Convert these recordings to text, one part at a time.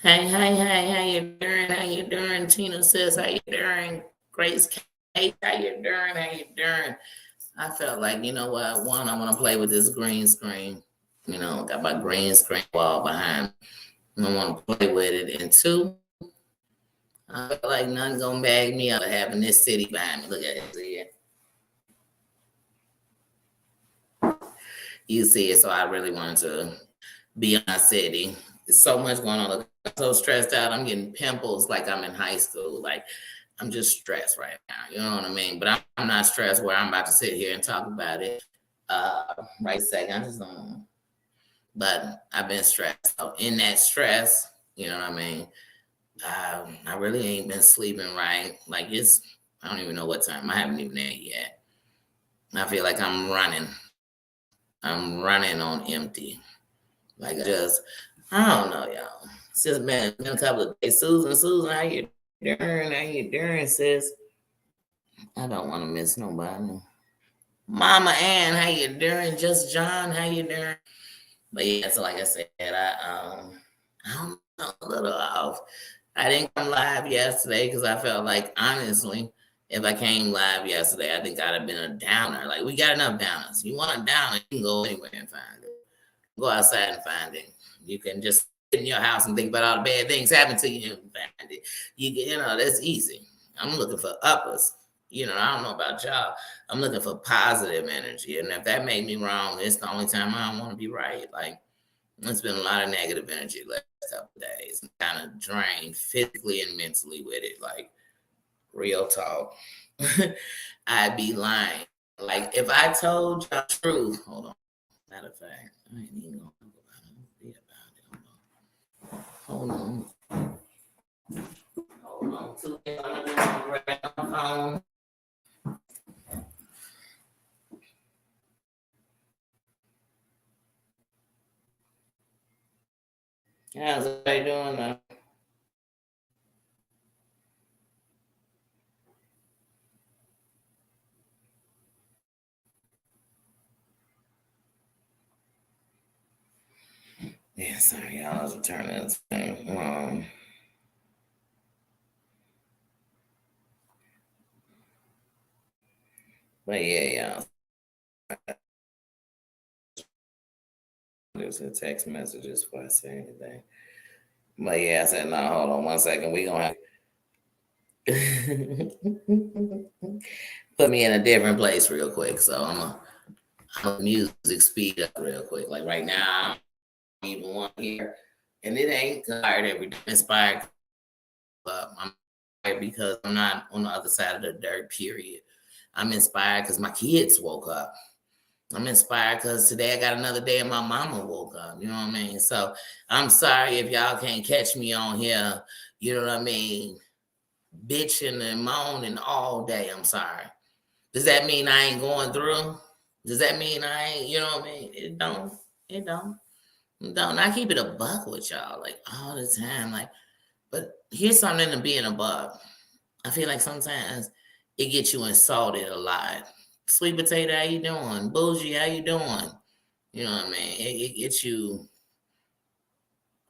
Hey, how you doing? How you doing? Tina says, how you doing? Grace Kate, how you doing? How you doing? I felt like, you know what? One, I want to play with this green screen. Got my green screen wall behind me. I want to play with it. And two, I feel like nothing gonna bag me up of having this city behind me. Look at it here. You see it, so I really wanted to be in my city. There's so much going on. Look, I'm so stressed out. I'm getting pimples like I'm in high school. Like I'm just stressed right now. You know what I mean? But I'm not stressed where I'm about to sit here and talk about it. Right second. I just don't. But I've been stressed. So in that stress, you know what I mean? I really ain't been sleeping right. Like I don't even know what time. I haven't even ate yet. I feel like I'm running. I'm running on empty. Like I don't know, y'all. It's just been a couple of days. Susan, how you doing? How you doing, sis? I don't want to miss nobody. Mama Ann, how you doing? Just John, how you doing? But yeah, so like I said, I don't know, a little off. I didn't come live yesterday because I felt like honestly, if I came live yesterday, I think I'd have been a downer. Like we got enough downers. You want a downer, you can go anywhere and find it. Go outside and find it. You can just sit in your house and think about all the bad things happen to you and find it. That's easy. I'm looking for uppers. I don't know about y'all. I'm looking for positive energy. And if that made me wrong, it's the only time I don't want to be right. Like, it's been a lot of negative energy the last couple of days. I'm kind of drained physically and mentally with it. Like, real talk. I'd be lying. Like, if I told y'all the truth, hold on. Matter of fact, I ain't even gonna talk about it. Hold on. Hold on. How's everybody doing now? Yeah, sorry, y'all. I was returning this thing. But yeah, y'all. There's a text messages before I say anything. But yeah, I said, no, hold on one second. We gonna have put me in a different place real quick. So I'm music speed up real quick. Like right now, I don't even want to hear, and it ain't tired every day. Inspired, but I'm inspired because I'm not on the other side of the dirt. Period. I'm inspired because my kids woke up. I'm inspired because today I got another day and my mama woke up. You know what I mean? So I'm sorry if y'all can't catch me on here. You know what I mean? Bitching and moaning all day. I'm sorry. Does that mean I ain't going through? Does that mean I ain't, you know what I mean? It don't. It don't. It don't. I keep it a buck with y'all, like all the time. Like, but here's something to being a buck. I feel like sometimes it gets you insulted a lot. Sweet potato, how you doing? Bougie, how you doing? You know what I mean? It gets you,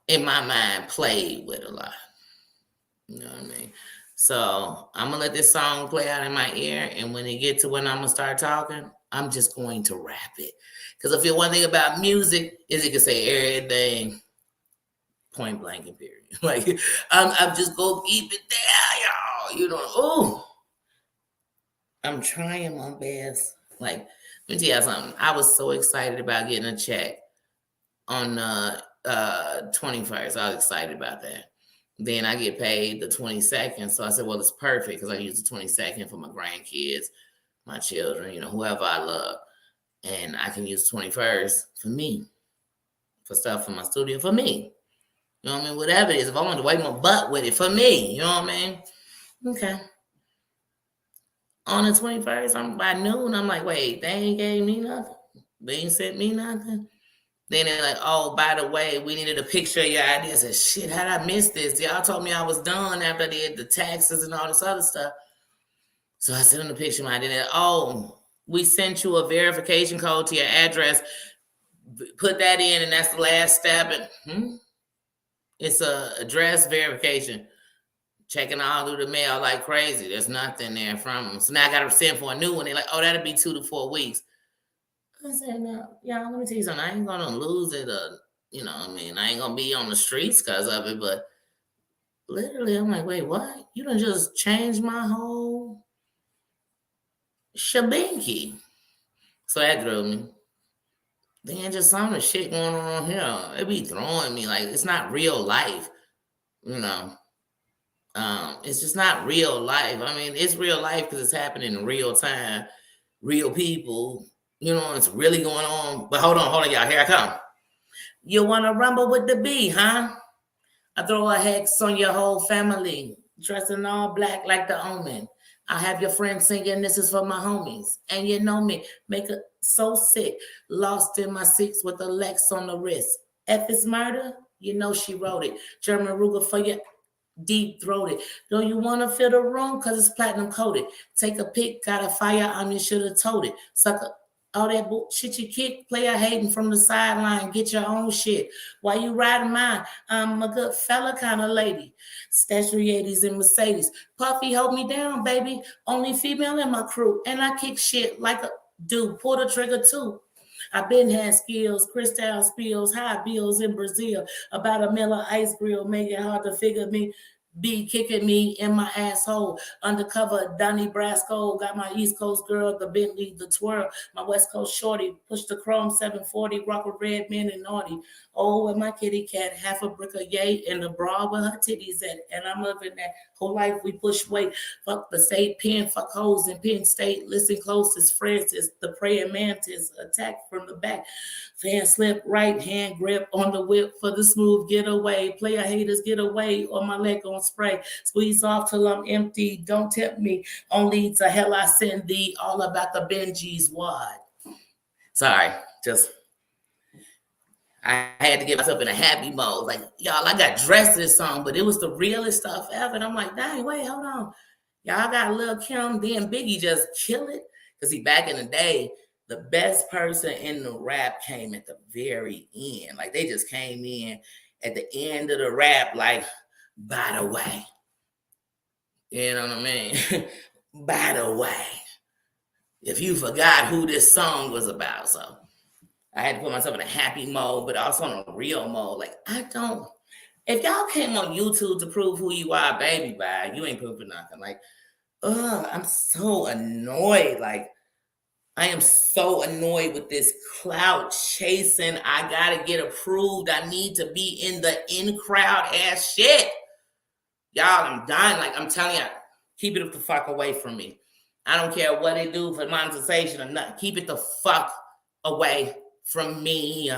in my mind, played with a lot. You know what I mean? So I'm gonna let this song play out in my ear, and when it get to when I'm gonna start talking, I'm just going to rap it. Because I feel one thing about music is it can say everything point blank and period. Like I'm just gonna keep it there, y'all. Oh, I'm trying my best. Like, let me tell you something. I was so excited about getting a check on the 21st. I was excited about that. Then I get paid the 22nd. So I said, well, it's perfect because I use the 22nd for my grandkids, my children, whoever I love. And I can use 21st for me, for stuff for my studio, for me. You know what I mean? Whatever it is. If I want to wipe my butt with it, for me. You know what I mean? Okay. On the 21st, I'm by noon, I'm like, wait, they ain't gave me nothing. They ain't sent me nothing. Then they're like, oh, by the way, we needed a picture of your ID. I said, shit, how'd I miss this? Y'all told me I was done after I did the taxes and all this other stuff. So I sent them the picture of my ID. Oh, we sent you a verification code to your address. Put that in, and that's the last step. And It's a address verification. Checking all through the mail like crazy. There's nothing there from them. So now I got to send for a new one. They're like, oh, that'll be 2 to 4 weeks. I said, no, y'all, let me tell you something. I ain't going to lose it. You know what I mean? I ain't going to be on the streets because of it. But literally, I'm like, wait, what? You done just changed my whole shabinky. So that drove me. Then just some of the shit going on here. It be throwing me like it's not real life, you know. It's just not real life. I mean, it's real life because it's happening in real time, real people. You know, it's really going on. But hold on, y'all. Here I come. You want to rumble with the bee, huh? I throw a hex on your whole family, dressed in all black like the omen. I have your friends singing, this is for my homies. And you know me, make it so sick. Lost in my six with a Lex on the wrist. F is murder, you know she wrote it. German Ruger for your deep throated. Don't you want to fill the room? Because it's platinum coated. Take a pic, got a firearm, you should have told it. Sucker. All that bullshit you kick, player hating from the sideline, get your own shit. Why you riding mine? I'm a good fella kind of lady. Stash 380s and Mercedes. Puffy, hold me down, baby. Only female in my crew. And I kick shit like a dude. Pull the trigger too. I've been had skills, crystal spills, high bills in Brazil. About a Miller ice grill, make it hard to figure me. Be kicking me in my asshole. Undercover Donnie Brasco. Got my East Coast girl, the Bentley, the twirl. My West Coast shorty. Push the chrome 740. Rock with red men and naughty. Oh, and my kitty cat. Half a brick of yay in the bra with her titties at. And I'm loving that. Whole life we push weight. Fuck the state pen. Fuck hoes in Penn State. Listen close as Francis. The praying mantis. Attack from the back. Fan slip, right hand grip on the whip for the smooth getaway. Player haters get away or my leg on spray. Squeeze off till I'm empty. Don't tempt me. Only to hell I send thee. All about the Benji's wad. Sorry, just I had to get myself in a happy mode. Like, y'all, I got dressed to this song, but it was the realest stuff ever. And I'm like, dang, wait, hold on. Y'all got Lil Kim, then Biggie just kill it. Because he back in the day, the best person in the rap came at the very end. Like they just came in at the end of the rap, like, by the way. You know what I mean? By the way. If you forgot who this song was about. So I had to put myself in a happy mode, but also in a real mode. Like, if y'all came on YouTube to prove who you are, baby, bye, you ain't proving nothing. Like, I'm so annoyed. Like, I am so annoyed with this clout chasing. I gotta get approved. I need to be in the in crowd ass shit. Y'all, I'm dying. Like, I'm telling you, keep it the fuck away from me. I don't care what they do for monetization or nothing. Keep it the fuck away from me.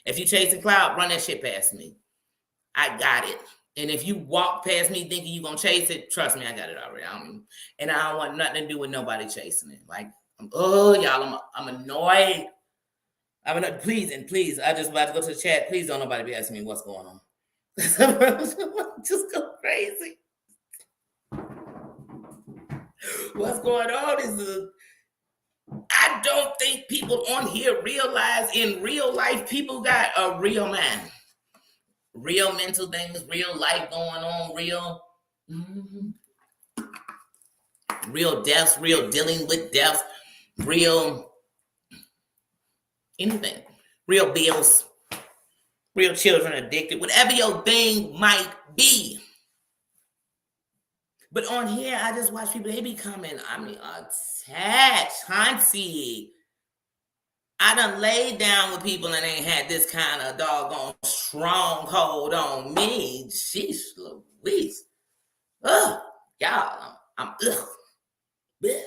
If you chasing clout, run that shit past me. I got it. And if you walk past me thinking you're gonna chase it, trust me, I got it already. I don't want nothing to do with nobody chasing it. Like, y'all, I'm annoyed. I'm annoyed. Please, I just about to go to the chat. Please don't nobody be asking me what's going on. Just go crazy. What's going on is I don't think people on here realize in real life people got a real mind. Real mental things, real life going on, real deaths, real dealing with deaths, real anything, real bills, real children addicted, whatever your thing might be. But on here, I just watch people, they be coming, attached, hunty. I done laid down with people and ain't had this kind of doggone stronghold on me. Sheesh Louise. Ugh, y'all, I'm ugh. Bleh,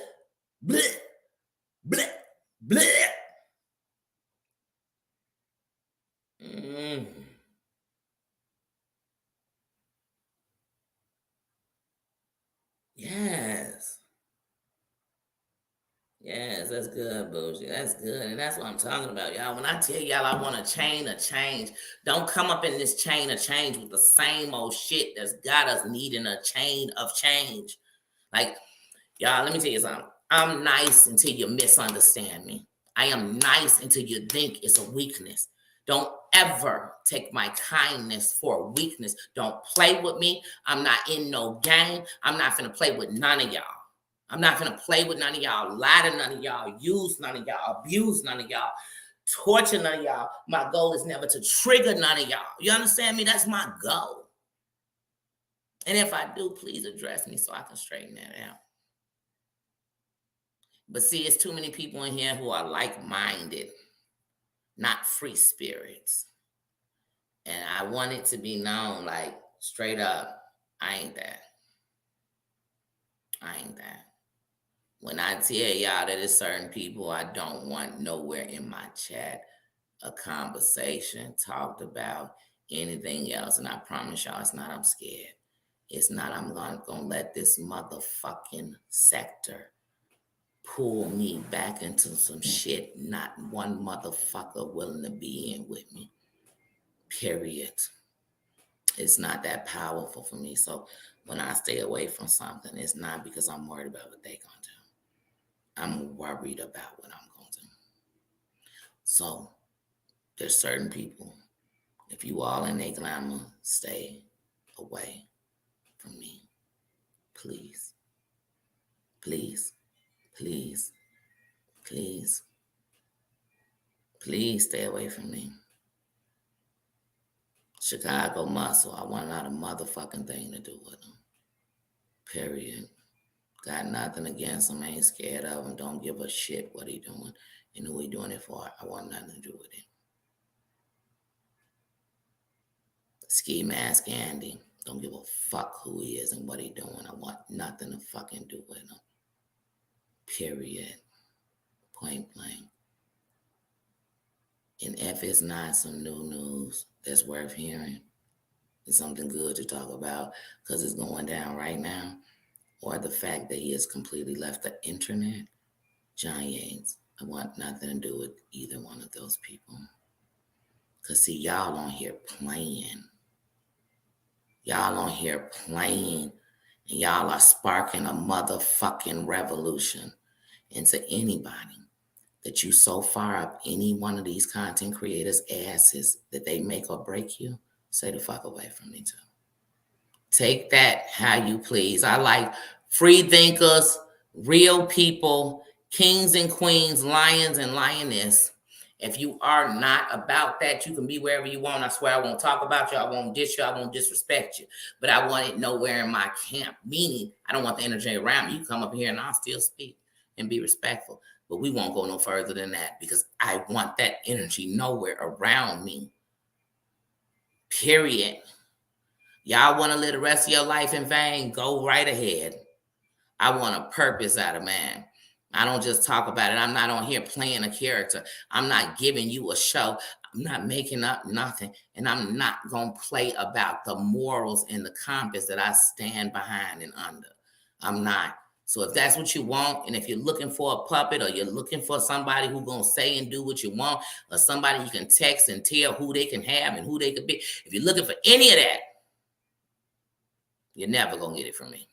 bleh, bleh, bleh. Yes. Yes, that's good, bullshit. That's good. And that's what I'm talking about, y'all. When I tell y'all I want a chain of change, don't come up in this chain of change with the same old shit that's got us needing a chain of change. Like, y'all, let me tell you something. I'm nice until you misunderstand me. I am nice until you think it's a weakness. Don't ever take my kindness for weakness. Don't play with me. I'm not in no game. I'm not finna play with none of y'all. I'm not finna play with none of y'all, lie to none of y'all, use none of y'all, abuse none of y'all, torture none of y'all. My goal is never to trigger none of y'all. You understand me? That's my goal. And if I do, please address me so I can straighten that out. But see, it's too many people in here who are like-minded, not free spirits. And I want it to be known, like, straight up, I ain't that. I ain't that. When I tell y'all that it's certain people I don't want nowhere in my chat, a conversation talked about, anything else, and I promise y'all it's not I'm scared. It's not I'm gonna let this motherfucking sector pull me back into some shit not one motherfucker willing to be in with me. Period. It's not that powerful for me. So when I stay away from something, it's not because I'm worried about what they gonna do. I'm worried about what I'm gonna do. So there's certain people, if you all in their glamour, stay away from me. Please. Please. Please. Please. Please stay away from me. Chicago muscle, I want not a motherfucking thing to do with him. Period. Got nothing against him, ain't scared of him, don't give a shit what he doing and who he doing it for. I want nothing to do with him. Ski Mask Andy, don't give a fuck who he is and what he doing. I want nothing to fucking do with him. Period. Point blank. And if it's not some new news that's worth hearing, it's something good to talk about because it's going down right now, or the fact that he has completely left the internet, John Yates, I want nothing to do with either one of those people. Because, see, y'all on here playing. Y'all on here playing, and y'all are sparking a motherfucking revolution into anybody that you so far up any one of these content creators' asses that they make or break you, stay the fuck away from me too. Take that how you please. I like free thinkers, real people, kings and queens, lions and lioness. If you are not about that, you can be wherever you want. I swear I won't talk about you. I won't diss you. I won't disrespect you. But I want it nowhere in my camp. Meaning, I don't want the energy around me. You come up here and I'll still speak and be respectful. But we won't go no further than that because I want that energy nowhere around me. Period. Y'all want to live the rest of your life in vain? Go right ahead. I want a purpose out of man. I don't just talk about it. I'm not on here playing a character. I'm not giving you a show. I'm not making up nothing. And I'm not going to play about the morals and the compass that I stand behind and under. I'm not. So if that's what you want, and if you're looking for a puppet or you're looking for somebody who's going to say and do what you want, or somebody you can text and tell who they can have and who they could be, if you're looking for any of that, you're never going to get it from me.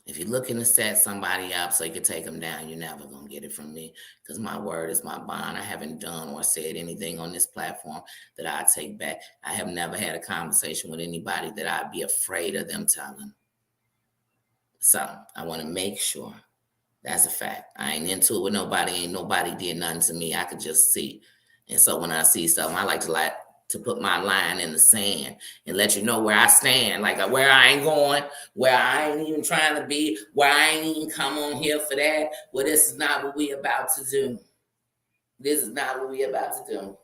If you're looking to set somebody up so you can take them down, you're never going to get it from me because my word is my bond. I haven't done or said anything on this platform that I take back. I have never had a conversation with anybody that I'd be afraid of them telling. So I want to make sure that's a fact. I ain't into it with nobody. Ain't nobody did nothing to me. I could just see. And so when I see something, I like to put my line in the sand and let you know where I stand, like where I ain't going, where I ain't even trying to be, where I ain't even come on here for that. Well, this is not what we about to do. This is not what we about to do.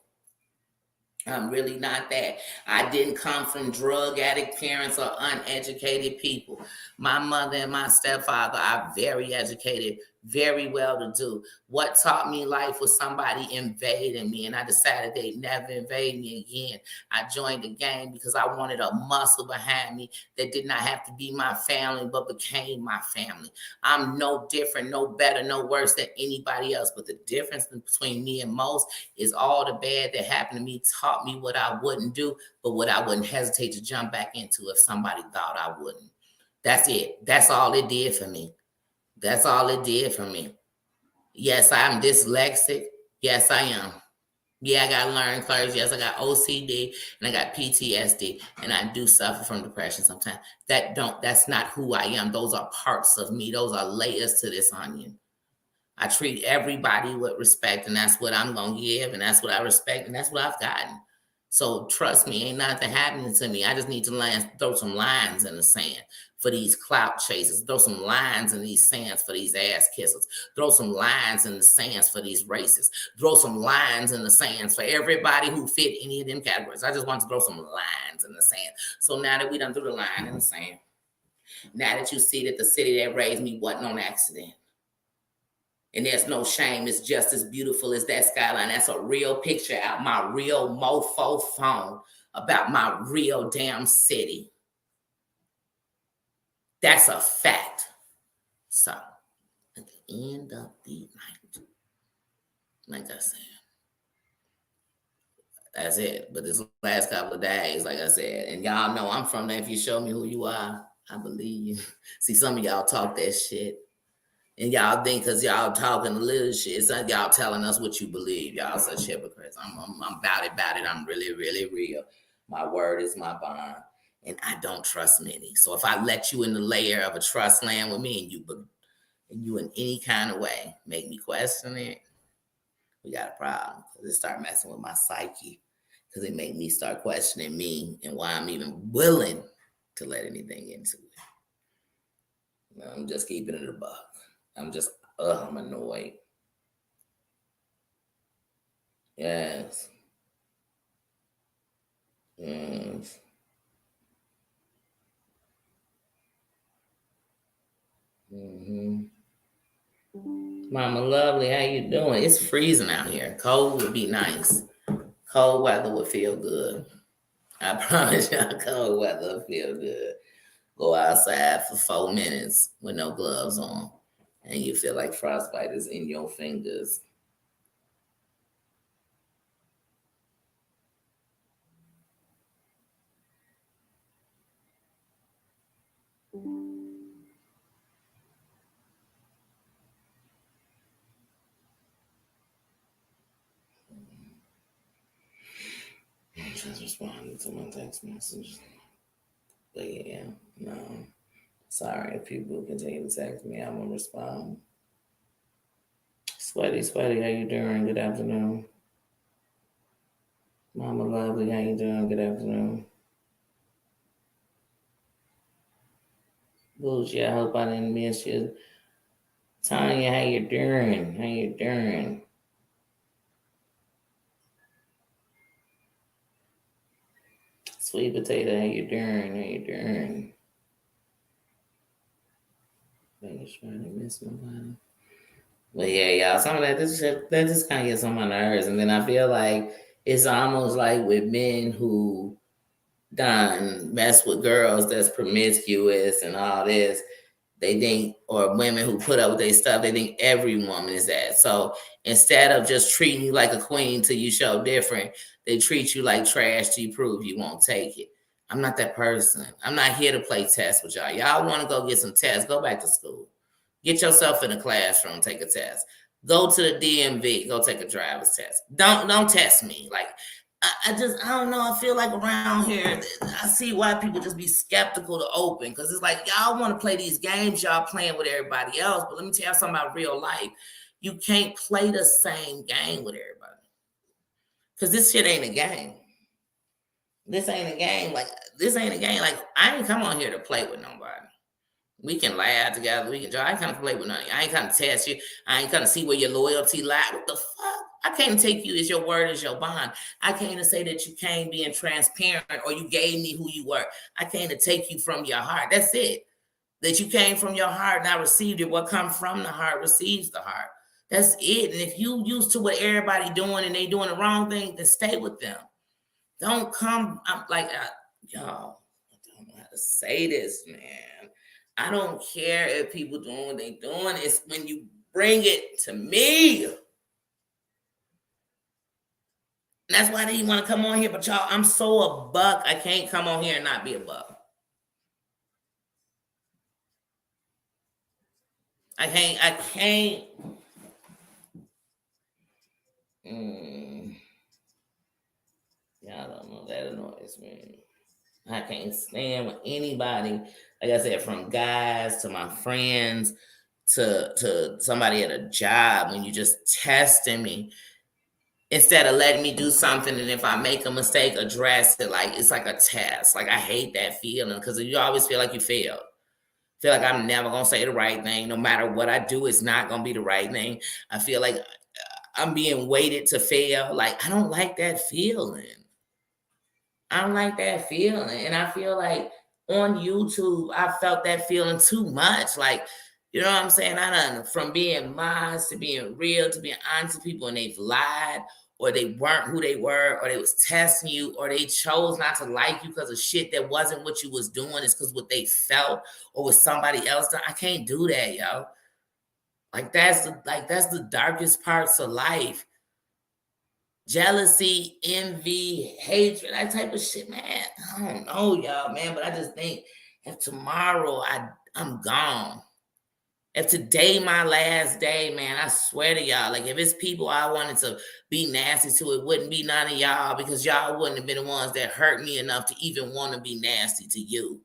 I'm really not that. I didn't come from drug addict parents or uneducated people. My mother and my stepfather are very educated, very well to do. What taught me life was somebody invading me, and I decided they'd never invade me again. I joined the gang because I wanted a muscle behind me that did not have to be my family, but became my family. I'm no different, no better, no worse than anybody else. But the difference between me and most is all the bad that happened to me taught me what I wouldn't do, but what I wouldn't hesitate to jump back into if somebody thought I wouldn't. That's it. That's all it did for me. That's all it did for me. Yes, I'm dyslexic. Yes, I am. Yeah, I got learned curves. Yes, I got OCD and I got PTSD, and I do suffer from depression sometimes. That's not who I am. Those are parts of me. Those are layers to this onion. I treat everybody with respect, and that's what I'm gonna give, and that's what I respect, and that's what I've gotten. So trust me, ain't nothing happening to me. I just need to throw some lines in the sand for these clout chasers. Throw some lines in these sands for these ass kissers. Throw some lines in the sands for these racists. Throw some lines in the sands for everybody who fit any of them categories. I just want to throw some lines in the sand. So now that we done threw the line in the sand, now that you see that the city that raised me wasn't on accident, and there's no shame. It's just as beautiful as that skyline. That's a real picture out my real mofo phone about my real damn city. That's a fact. So, at the end of the night, like I said, that's it. But this last couple of days, like I said, and y'all know I'm from there. If you show me who you are, I believe you. See, some of y'all talk that shit. And y'all think because y'all talking a little shit, it's like y'all telling us what you believe. Y'all such hypocrites. I'm about it. I'm really, really real. My word is my bond. And I don't trust many. So if I let you in the layer of a trust land with me and you in any kind of way make me question it, we got a problem. Because it start messing with my psyche. Because it make me start questioning me and why I'm even willing to let anything into it. I'm just keeping it a buck. I'm annoyed. Yes. Yes. hmm Mama Lovely, how you doing? It's freezing out here. Cold would be nice. Cold weather would feel good. I promise y'all, cold weather would feel good. Go outside for 4 minutes with no gloves on, and you feel like frostbite is in your fingers. I'm just responding to my text message. But yeah, no. Sorry if people continue to text me, I'm gonna respond. Sweaty, how you doing? Good afternoon. Mama Lovely, how you doing? Good afternoon. Bougie, I hope I didn't miss you. Tanya, how you doing? How you doing? Sweet potato, how you doing? How you doing? Making sure I didn't miss nobody. But yeah, y'all, some of that just kind of gets on my nerves, and then I feel like it's almost like with men who done mess with girls that's promiscuous and all this. They think, or women who put up with their stuff, they think every woman is that. So instead of just treating you like a queen till you show different, they treat you like trash till you prove you won't take it. I'm not that person. I'm not here to play tests with y'all. Y'all want to go get some tests, go back to school. Get yourself in a classroom, take a test. Go to the DMV, go take a driver's test. Don't test me. Like I don't know. I feel like around here, I see why people just be skeptical to open because it's like y'all want to play these games y'all playing with everybody else. But let me tell you something about real life. You can't play the same game with everybody because this shit ain't a game. This ain't a game. Like this ain't a game. Like I ain't come on here to play with nobody. We can laugh together. We can. I ain't kind of play with none of you. I ain't kind of test you. I ain't kind of see where your loyalty lies. What the fuck? I can't take you as your word as your bond. I came to say that you came being transparent or you gave me who you were. I came to take you from your heart. That's it. That you came from your heart and I received it. What comes from the heart receives the heart. That's it. And if you used to what everybody doing and they doing the wrong thing, then stay with them. Don't come. I'm like, y'all, I don't know how to say this, man. I don't care if people doing what they doing. It's when you bring it to me. And that's why they didn't want to come on here. But y'all, I'm so a buck. I can't come on here and not be a buck. I can't. I can't. Mm. that annoys me. I can't stand with anybody. Like I said, from guys to my friends to somebody at a job, when you just testing me instead of letting me do something, and if I make a mistake, address it. Like it's like a test. Like I hate that feeling because you always feel like you failed. Feel like I'm never gonna say the right thing. No matter what I do, it's not gonna be the right thing. I feel like I'm being weighted to fail. Like I don't like that feeling. I don't like that feeling. And I feel like on YouTube, I felt that feeling too much. Like, you know what I'm saying? I done from being modest to being real to being honest to people, and they've lied or they weren't who they were, or they was testing you, or they chose not to like you because of shit that wasn't what you was doing. It's because what they felt or what somebody else done. I can't do that, yo. That's the darkest parts of life. Jealousy, envy, hatred, that type of shit, man. I don't know, y'all, man, but I just think if tomorrow I'm gone, if today my last day, man, I swear to y'all, like if it's people I wanted to be nasty to, it wouldn't be none of y'all, because y'all wouldn't have been the ones that hurt me enough to even want to be nasty to you.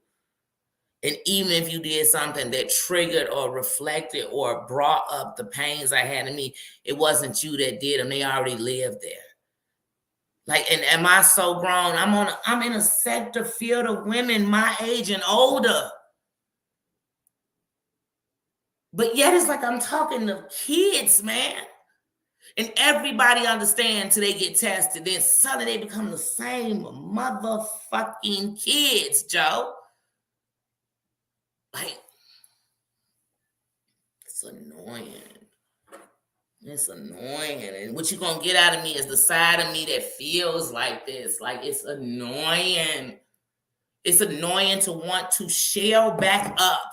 And even if you did something that triggered or reflected or brought up the pains I had in me, it wasn't you that did them. They already lived there. Like, and am I so grown? I'm in a sector field of women my age and older. But yet it's like I'm talking to kids, man. And everybody understands till they get tested. Then suddenly they become the same motherfucking kids, Joe. Like, it's annoying. It's annoying. And what you're going to get out of me is the side of me that feels like this. Like, it's annoying. It's annoying to want to shell back up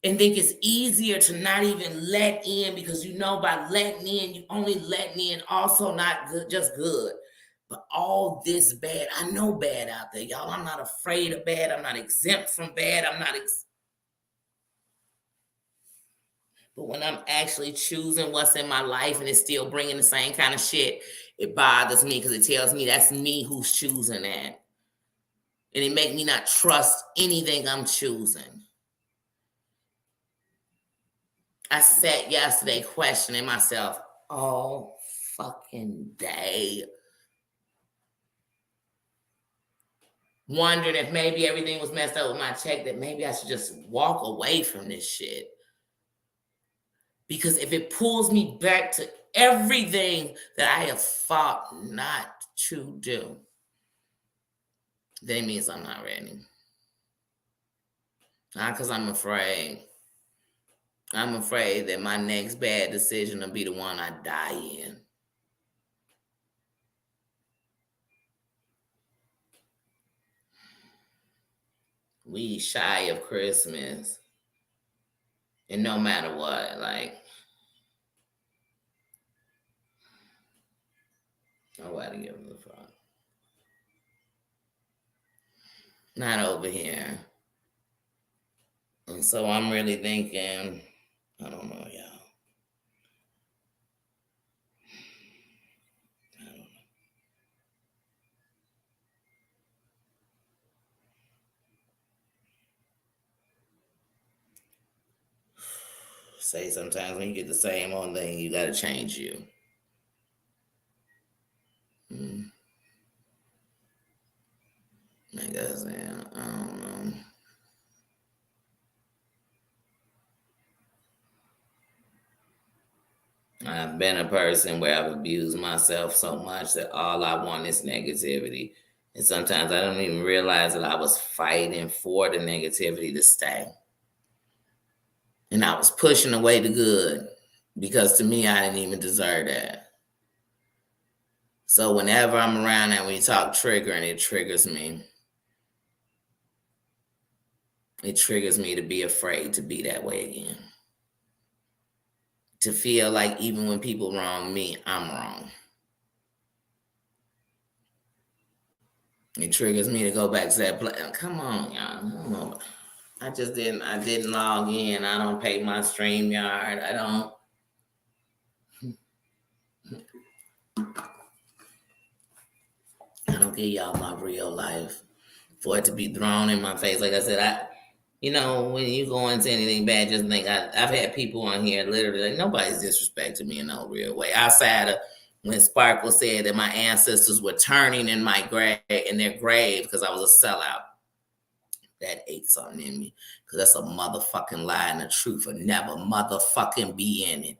and think it's easier to not even let in, because you know by letting in, you only letting in also not good, just good. But all this bad, I know bad out there, y'all. I'm not afraid of bad. I'm not exempt from bad. But when I'm actually choosing what's in my life and it's still bringing the same kind of shit, it bothers me because it tells me that's me who's choosing that. And it makes me not trust anything I'm choosing. I sat yesterday questioning myself all fucking day. Wondering if maybe everything was messed up with my check, that maybe I should just walk away from this shit. Because if it pulls me back to everything that I have fought not to do, then it means I'm not ready. Not because I'm afraid. I'm afraid that my next bad decision will be the one I die in. We shy of Christmas. And no matter what, like, nobody gives a fuck. Not over here. And so I'm really thinking, I don't know, y'all. I don't know. Say sometimes when you get the same old thing, you gotta change you. I guess, yeah, I don't know. I've been a person where I've abused myself so much that all I want is negativity. And sometimes I don't even realize that I was fighting for the negativity to stay. And I was pushing away the good, because to me, I didn't even deserve that. So whenever I'm around that, when you talk triggering, it triggers me. It triggers me to be afraid to be that way again. To feel like even when people wrong me, I'm wrong. It triggers me to go back to that place. Come on, y'all. I didn't log in. I don't pay my StreamYard. I give y'all my real life for it to be thrown in my face. Like I said, when you go into anything bad, just think I've had people on here literally like nobody's disrespecting me in no real way. Outside of when Sparkle said that my ancestors were turning in their grave because I was a sellout. That ate something in me. Because that's a motherfucking lie, and the truth will never motherfucking be in it.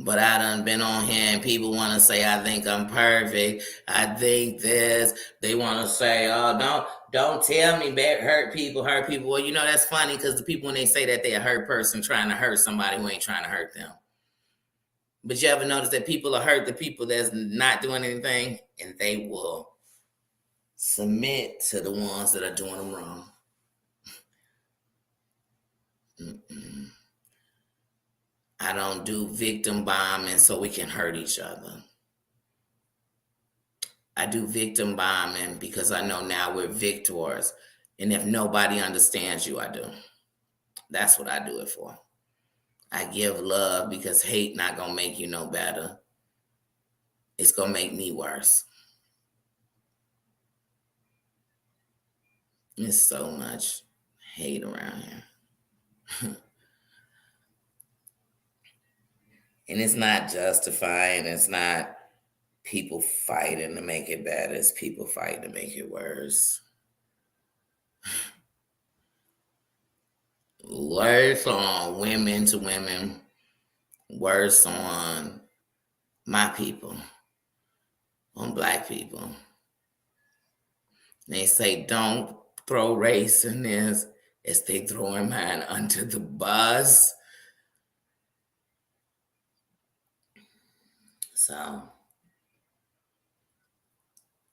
But I done been on here and people want to say I think I'm perfect. I think this. They want to say, oh, don't tell me hurt people. Well, that's funny because the people, when they say that, they're a hurt person trying to hurt somebody who ain't trying to hurt them. But you ever notice that people are hurt the people that's not doing anything, and they will submit to the ones that are doing them wrong. I don't do victim bombing so we can hurt each other. I do victim bombing because I know now we're victors. And if nobody understands you, I do. That's what I do it for. I give love because hate not going to make you no better. It's going to make me worse. There's so much hate around here. And it's not justifying. It's not people fighting to make it better. It's people fighting to make it worse. Worse on women to women. Worse on my people. On Black people. They say don't throw race in this as they throwing mine under the bus. So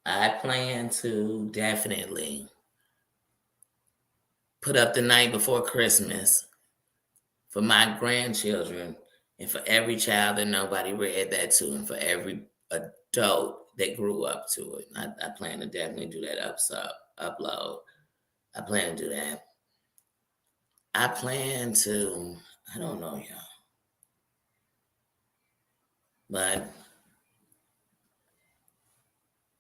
I plan to definitely put up the night before Christmas for my grandchildren and for every child that nobody read that to and for every adult that grew up to it. I plan to definitely do that upload. I plan to do that. I plan to, I don't know, y'all. But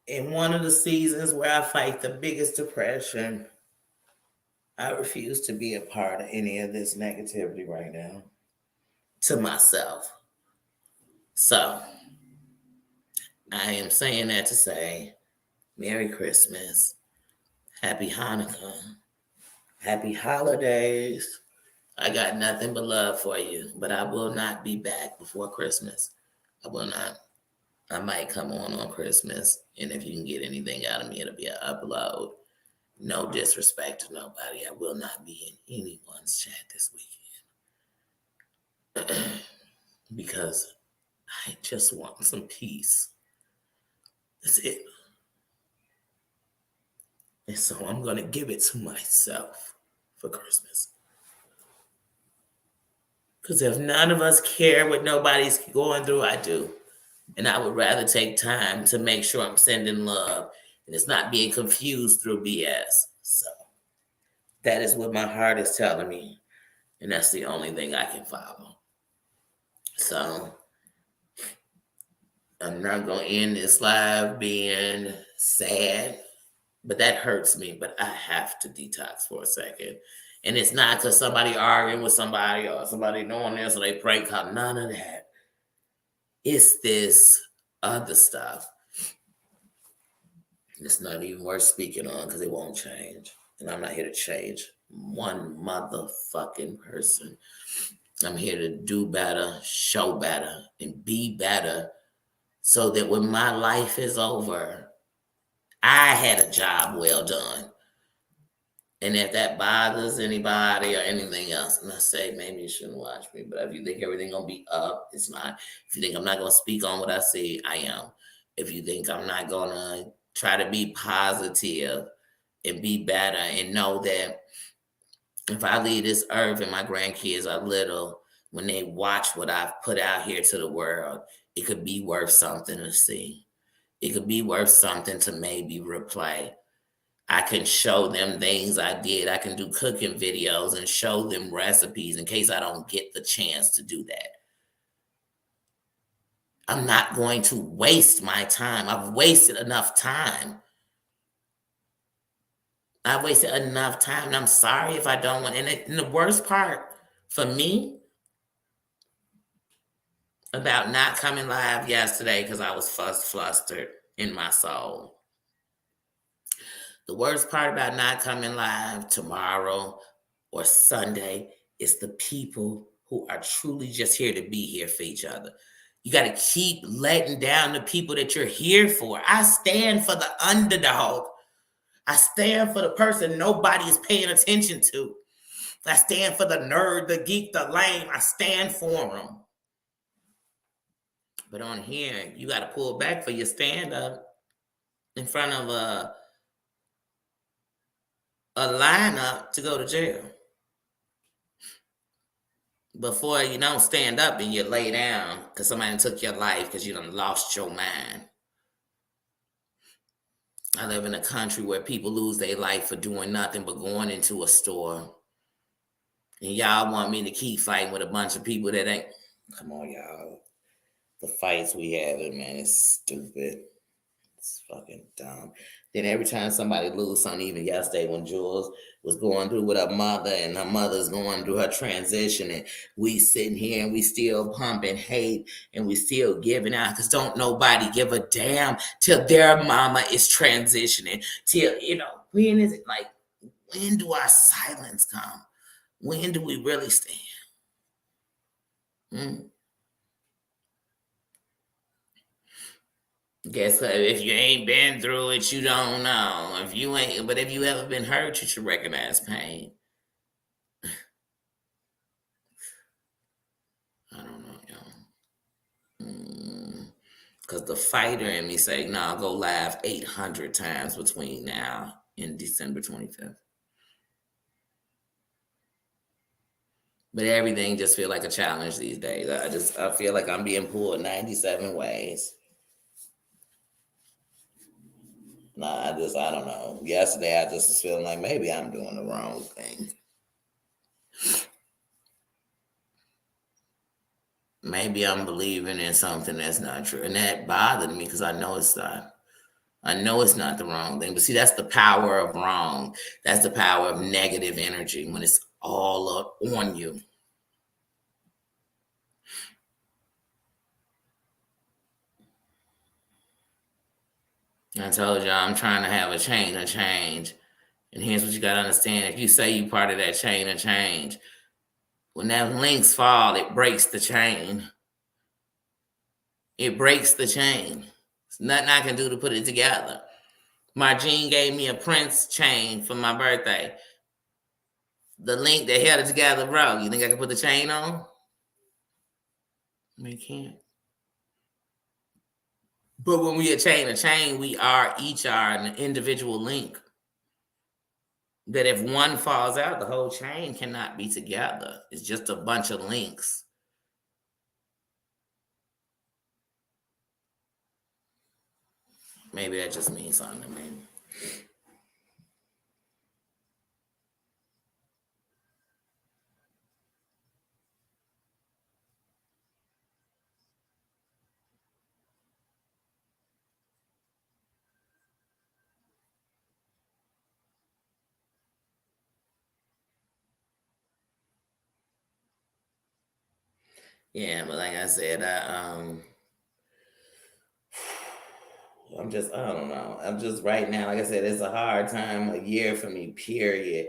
in one of the seasons where I fight the biggest depression, I refuse to be a part of any of this negativity right now to myself. So I am saying that to say Merry Christmas, Happy Hanukkah, Happy Holidays. I got nothing but love for you, but I will not be back before Christmas. I will not. I might come on Christmas, and if you can get anything out of me, it'll be an upload. No disrespect to nobody. I will not be in anyone's chat this weekend because I just want some peace. That's it. And so I'm going to give it to myself for Christmas. Because if none of us care what nobody's going through, I do. And I would rather take time to make sure I'm sending love and it's not being confused through BS. So that is what my heart is telling me. And that's the only thing I can follow. So I'm not going to end this live being sad, but that hurts me. But I have to detox for a second. And it's not because somebody arguing with somebody or somebody doing this or they prank call. None of that. It's this other stuff. It's not even worth speaking on because it won't change. And I'm not here to change one motherfucking person. I'm here to do better, show better, and be better so that when my life is over, I had a job well done. And if that bothers anybody or anything else, and I say, maybe you shouldn't watch me, but if you think everything gonna be up, it's not. If you think I'm not gonna speak on what I see, I am. If you think I'm not gonna try to be positive and be better and know that if I leave this earth and my grandkids are little, when they watch what I've put out here to the world, it could be worth something to see. It could be worth something to maybe replay. I can show them things I did. I can do cooking videos and show them recipes in case I don't get the chance to do that. I'm not going to waste my time. I've wasted enough time. I wasted enough time, and I'm sorry if I don't want. And the worst part for me about not coming live yesterday, because I was flustered in my soul. The worst part about not coming live tomorrow or Sunday is the people who are truly just here to be here for each other. You got to keep letting down the people that you're here for. I stand for the underdog. I stand for the person nobody is paying attention to. I stand for the nerd, the geek, the lame. I stand for them. But on here, you got to pull back for your stand up in front of a lineup to go to jail. Before you don't stand up and you lay down because somebody took your life because you done lost your mind. I live in a country where people lose their life for doing nothing but going into a store. And y'all want me to keep fighting with a bunch of people that ain't. Come on, y'all. The fights we having, man, is stupid. It's fucking dumb. Then every time somebody lose something, even yesterday when Jules was going through with her mother and her mother's going through her transition, and we sitting here and we still pumping hate and we still giving out because don't nobody give a damn till their mama is transitioning. Till, when is it like, when do our silence come? When do we really stand? Guess what? If you ain't been through it, you don't know. If you ever been hurt, you should recognize pain. I don't know, y'all. Because the fighter in me say, no, I'll go live 800 times between now and December 25th. But everything just feel like a challenge these days. I feel like I'm being pulled 97 ways. I don't know. Yesterday, I just was feeling like maybe I'm doing the wrong thing. Maybe I'm believing in something that's not true. And that bothered me because I know it's not. I know it's not the wrong thing. But see, that's the power of wrong. That's the power of negative energy when it's all up on you. I told you I'm trying to have a chain of change. And here's what you got to understand. If you say you're part of that chain of change, when that links fall, it breaks the chain. It breaks the chain. There's nothing I can do to put it together. My gene gave me a Prince chain for my birthday. The link that held it together broke. You think I can put the chain on? I can't. But when we a chain, we are each are an individual link. That if one falls out, the whole chain cannot be together. It's just a bunch of links. Maybe that just means something to me. Yeah, but like I said, I'm just, I don't know. I'm just right now, like I said, it's a hard time a year for me, period.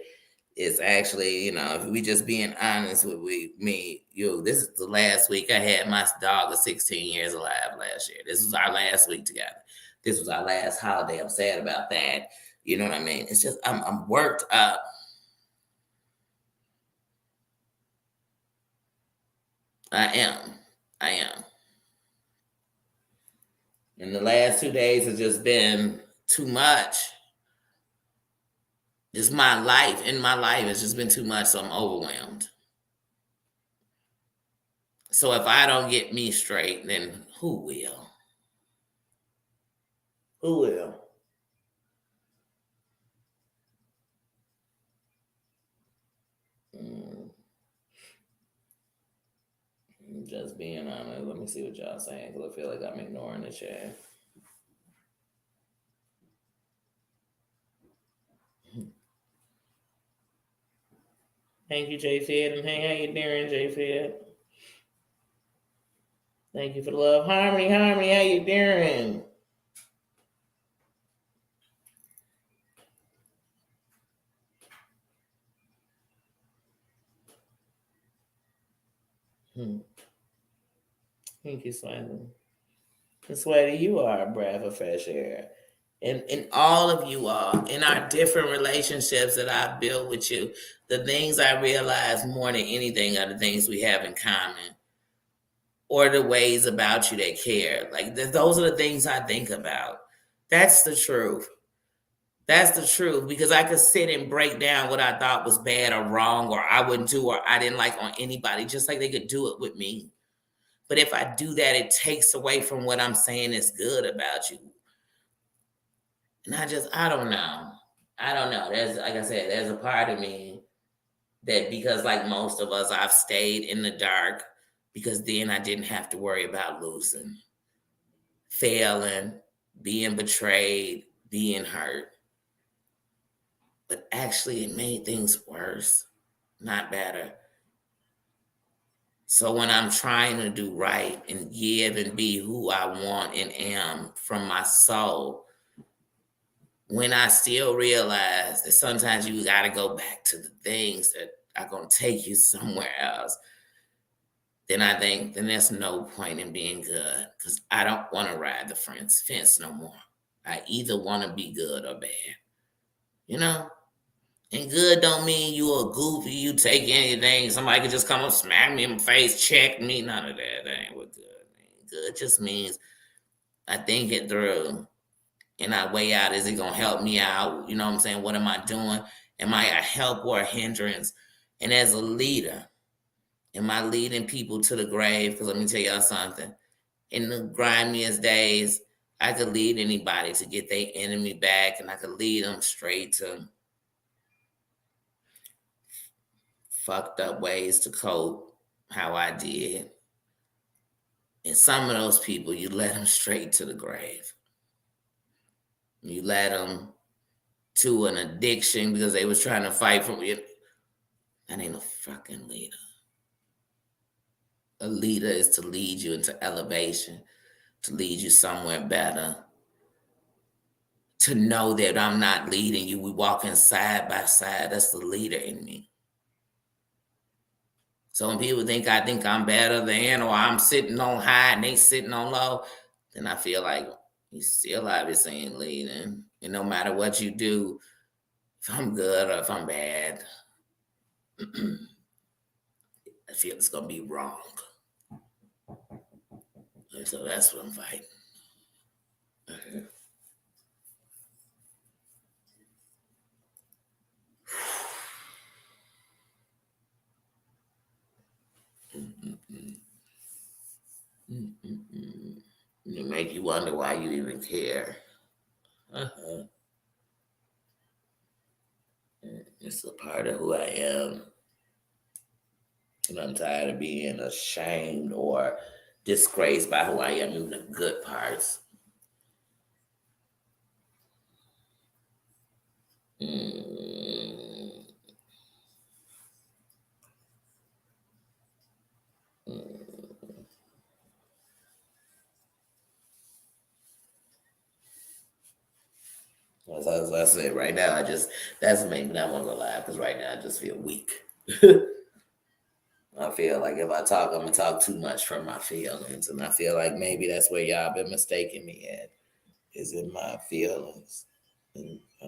It's actually, if we just being honest with me, this is the last week I had my dog of 16 years alive last year. This was our last week together. This was our last holiday. I'm sad about that. You know what I mean? It's just, I'm worked up. I am. And the last 2 days has just been too much. Just my life. In my life, it's just been too much, so I'm overwhelmed. So if I don't get me straight, then who will? Who will? Just being honest. Let me see what y'all saying because I feel like I'm ignoring the chat. Thank you, J Fed, and hey, how you doing, J Fed? Thank you for the love, Harmony. Harmony, how you doing? Thank you, Swanton. And Sweaty, you are a breath of fresh air. And all of you all, in our different relationships that I've built with you, the things I realize more than anything are the things we have in common or the ways about you that care. Like, those are the things I think about. That's the truth. That's the truth because I could sit and break down what I thought was bad or wrong or I wouldn't do or I didn't like on anybody, just like they could do it with me. But if I do that, it takes away from what I'm saying is good about you. And I don't know. I don't know. There's, like I said, there's a part of me that because, like most of us, I've stayed in the dark because then I didn't have to worry about losing, failing, being betrayed, being hurt. But actually, it made things worse, not better. So when I'm trying to do right and give and be who I want and am from my soul, when I still realize that sometimes you got to go back to the things that are going to take you somewhere else, then I think then there's no point in being good because I don't want to ride the fence no more. I either want to be good or bad, you know? And good don't mean you a goofy, you take anything. Somebody could just come up, smack me in my face, check me. None of that. That ain't what good means. Good just means I think it through and I weigh out, is it going to help me out? You know what I'm saying? What am I doing? Am I a help or a hindrance? And as a leader, am I leading people to the grave? Because let me tell y'all something. In the grimiest days, I could lead anybody to get their enemy back, and I could lead them straight to fucked up ways to cope, how I did. And some of those people, you let them straight to the grave. You let them to an addiction because they was trying to fight from it. That ain't a fucking leader. A leader is to lead you into elevation, to lead you somewhere better, to know that I'm not leading you. We walking side by side. That's the leader in me. So when people think I think I'm better than or I'm sitting on high and they sitting on low, then I feel like you still obviously ain't leading. And no matter what you do, if I'm good or if I'm bad, I feel it's gonna be wrong. And so that's what I'm fighting. It make you wonder why you even care. Uh-huh. It's a part of who I am. And I'm tired of being ashamed or disgraced by who I am, even the good parts. Mm. Mm. As I said, right now, that's making me not want to go live because right now I just feel weak. I feel like if I talk, I'm going to talk too much from my feelings. And I feel like maybe that's where y'all been mistaking me at, is in my feelings. And, I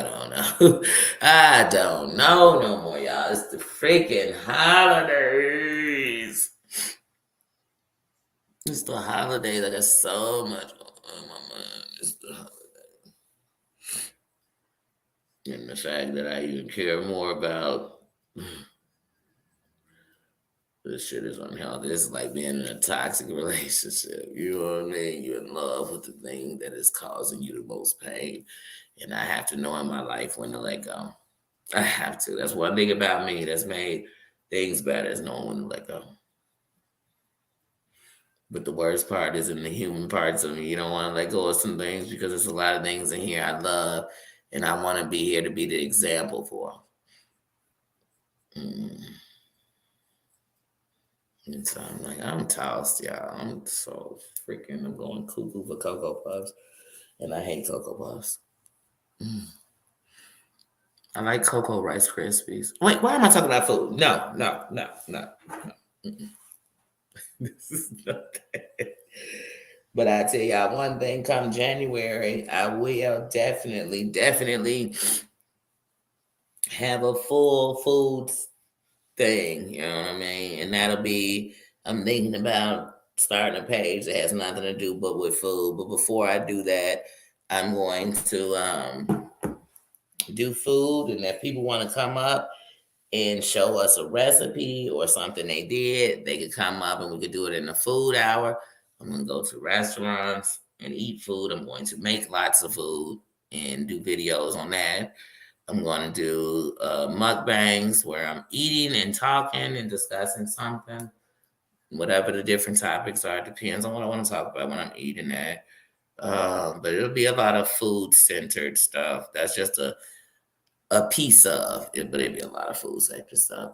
don't know. I don't know no more, y'all. It's the freaking holidays. It's the holidays. I got so much on my mind. It's the holidays. And the fact that I even care more about this shit is unhealthy. It's like being in a toxic relationship. You know what I mean? You're in love with the thing that is causing you the most pain. And I have to know in my life when to let go. I have to. That's one thing about me that's made things better is knowing when to let go. But the worst part is in the human parts of me. You don't want to let go of some things because there's a lot of things in here I love, and I want to be here to be the example for. Mm. And so I'm like, I'm tossed, y'all. I'm so freaking, I'm going cuckoo for Cocoa Puffs, and I hate Cocoa Puffs. Mm. I like Cocoa Rice Krispies. Wait, why am I talking about food? No, no, no, no, no. Mm-mm. This is not that. But I tell y'all one thing, come January, I will definitely have a full food thing, you know what I mean? And that'll be, I'm thinking about starting a page that has nothing to do but with food. But before I do that, I'm going to do food. And if people want to come up and show us a recipe or something they did, they could come up and we could do it in the food hour. I'm going to go to restaurants and eat food. I'm going to make lots of food and do videos on that. I'm going to do mukbangs where I'm eating and talking and discussing something, whatever the different topics are. It depends on what I want to talk about when I'm eating that. But it'll be a lot of food centered stuff. That's just a piece of it, but it'll be a lot of food centered stuff.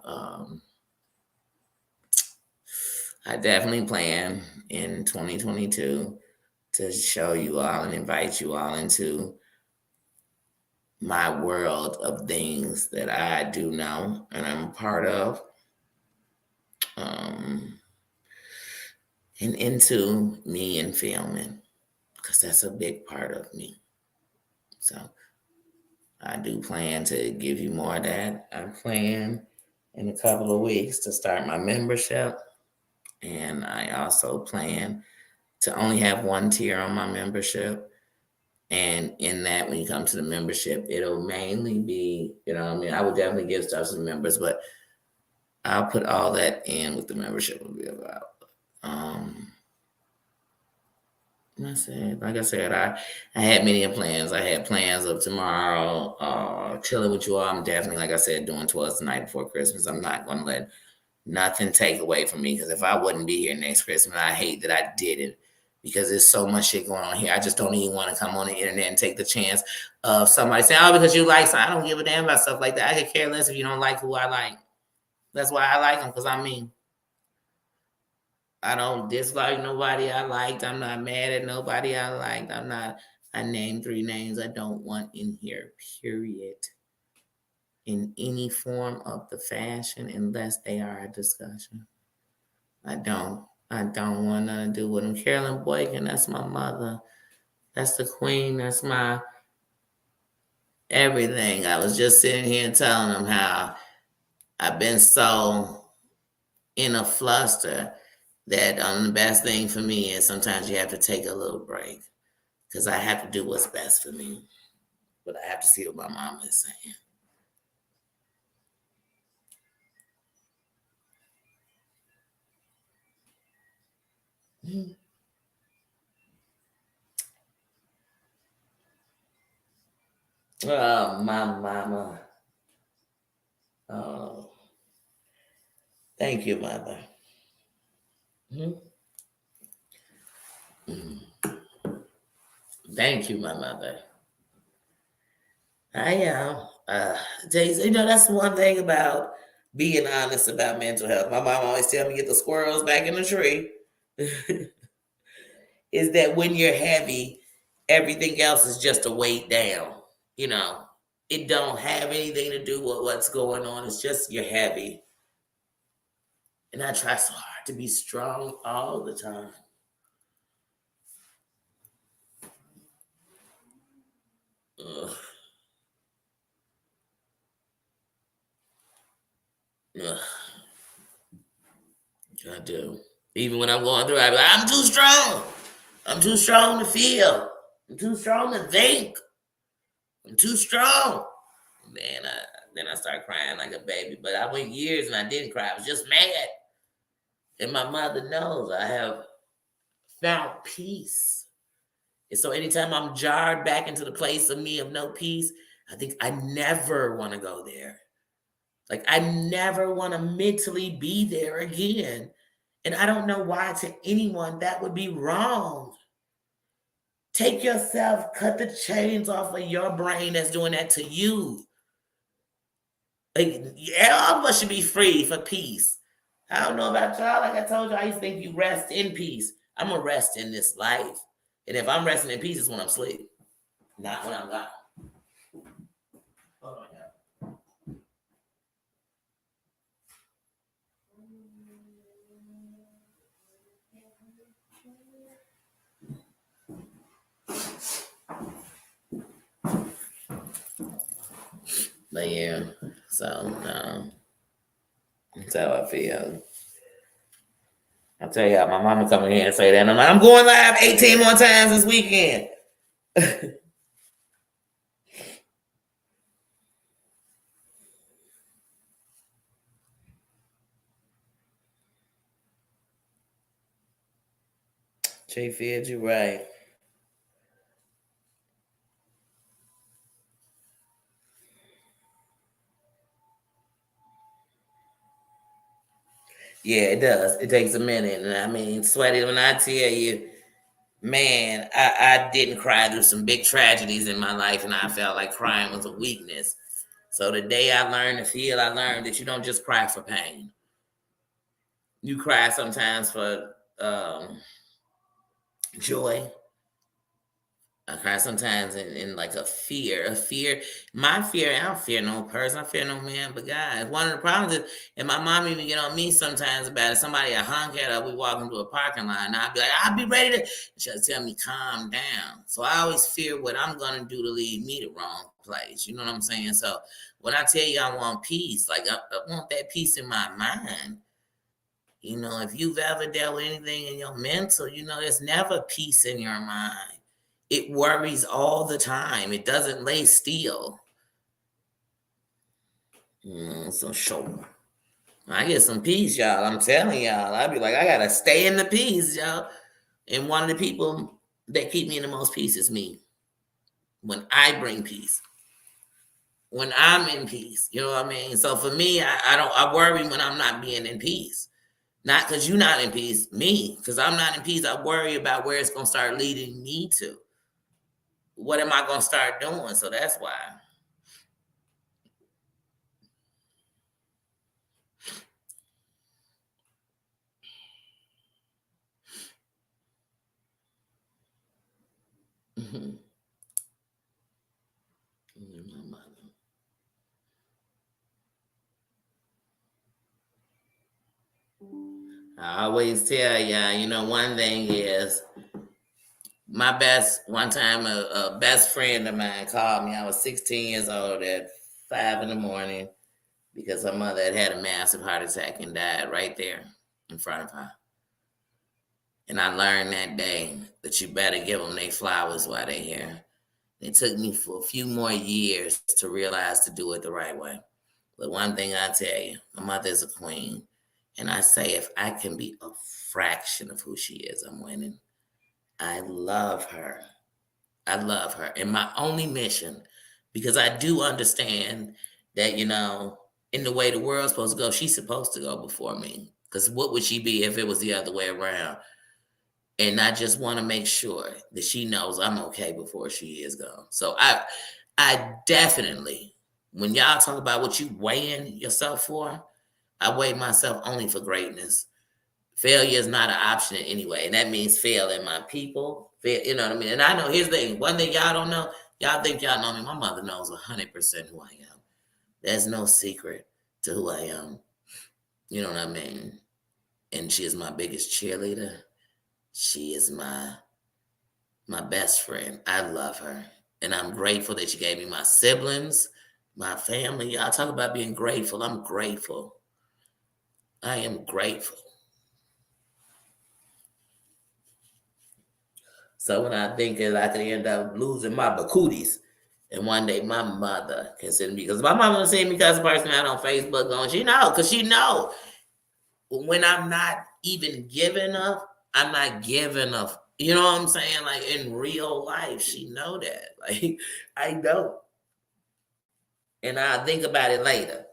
I definitely plan in 2022 to show you all and invite you all into my world of things that I do know and I'm a part of. Um, and into me and filming because that's a big part of me. So I do plan to give you more of that. I plan in a couple of weeks to start my membership. And I also plan to only have one tier on my membership. And in that, when you come to the membership, it'll mainly be, you know what I mean? I would definitely give stuff to the members, but I'll put all that in what the membership will be about. Like I said, I had many plans. I had plans of tomorrow, chilling with you all. I'm definitely, like I said, doing towards the night before Christmas. I'm not going to let nothing take away from me because if I wouldn't be here next Christmas, I hate that I didn't because there's so much shit going on here. I just don't even want to come on the internet and take the chance of somebody saying, oh, because you like something. I don't give a damn about stuff like that. I could care less if you don't like who I like. That's why I like them because I'm me. I don't dislike nobody I liked. I'm not mad at nobody I liked. I named 3 names I don't want in here, period. In any form of the fashion, unless they are a discussion. I don't. I don't want nothing to do with them. Carolyn Boykin, that's my mother. That's the queen. That's my everything. I was just sitting here telling them how I've been so in a fluster that the best thing for me is sometimes you have to take a little break because I have to do what's best for me. But I have to see what my mama is saying. Oh, my mama. Oh, thank you, mother. Mhm. Thank you, my mother. I am. Jason, that's one thing about being honest about mental health. My mom always tell me get the squirrels back in the tree. Is that when you're heavy, everything else is just a weight down. You know, it don't have anything to do with what's going on. It's just you're heavy. And I try so hard to be strong all the time. Ugh, ugh, I do. Even when I'm going through, I be like, I'm too strong. I'm too strong to feel. I'm too strong to think. I'm too strong. Then I start crying like a baby. But I went years and I didn't cry. I was just mad. And my mother knows I have found peace. And so anytime I'm jarred back into the place of me of no peace, I think I never want to go there. Like, I never want to mentally be there again. And I don't know why to anyone that would be wrong. Take yourself, cut the chains off of your brain that's doing that to you. Like, all of us should be free for peace. I don't know about y'all. Like I told you, I used to think you rest in peace. I'm going to rest in this life. And if I'm resting in peace, it's when I'm asleep, not when I'm gone. Hold on, y'all. But yeah, so that's how I feel. I'll tell y'all, my mama coming here and say that. And I'm like, I'm going live 18 more times this weekend. Jay Field, you're right. Yeah, it does. It takes a minute. And I mean, Sweaty, when I tell you, man, I didn't cry through some big tragedies in my life, and I felt like crying was a weakness. So the day I learned to feel, I learned that you don't just cry for pain. You cry sometimes for joy. I cry sometimes in like a fear. My fear, I don't fear no person, I fear no man but God. One of the problems is, and my mom even get on me sometimes about it. Somebody a honk at her, we walk into a parking lot, and I'll be like, I'll be ready to, she'll tell me, calm down. So I always fear what I'm gonna do to lead me the wrong place. You know what I'm saying? So when I tell you I want peace, like I want that peace in my mind. You know, if you've ever dealt with anything in your mental, you know, there's never peace in your mind. It worries all the time. It doesn't lay still. So sure. I get some peace, y'all. I'm telling y'all. I be like, I gotta stay in the peace, y'all. And one of the people that keep me in the most peace is me. When I bring peace. When I'm in peace. You know what I mean? So for me, I worry when I'm not being in peace. Not because you're not in peace, me. Because I'm not in peace, I worry about where it's gonna start leading me to. What am I gonna start doing? So that's why. Mhm. I always tell y'all, you know, one thing is one time a best friend of mine called me. I was 16 years old at 5 in the morning because her mother had a massive heart attack and died right there in front of her. And I learned that day that you better give them their flowers while they're here. It took me for a few more years to realize to do it the right way. But one thing I tell you, my mother is a queen. And I say, if I can be a fraction of who she is, I'm winning. I love her. I love her. And my only mission, because I do understand that, you know, in the way the world's supposed to go, she's supposed to go before me. Because what would she be if it was the other way around? And I just want to make sure that she knows I'm okay before she is gone. So I definitely, when y'all talk about what you weighing yourself for, I weigh myself only for greatness. Failure is not an option anyway. And that means failing my people. You know what I mean? And I know, here's the thing. One thing y'all don't know, y'all think y'all know me. My mother knows 100% who I am. There's no secret to who I am. You know what I mean? And she is my biggest cheerleader. She is my best friend. I love her. And I'm grateful that she gave me my siblings, my family. Y'all talk about being grateful. I'm grateful. I am grateful. So when I think that I could end up losing my bacooties, and one day my mother can send me, because my mama will send me because the person out on Facebook going, because she know when I'm not even giving up, I'm not giving up. You know what I'm saying? Like in real life, she know that. Like I know. and I'll think about it later.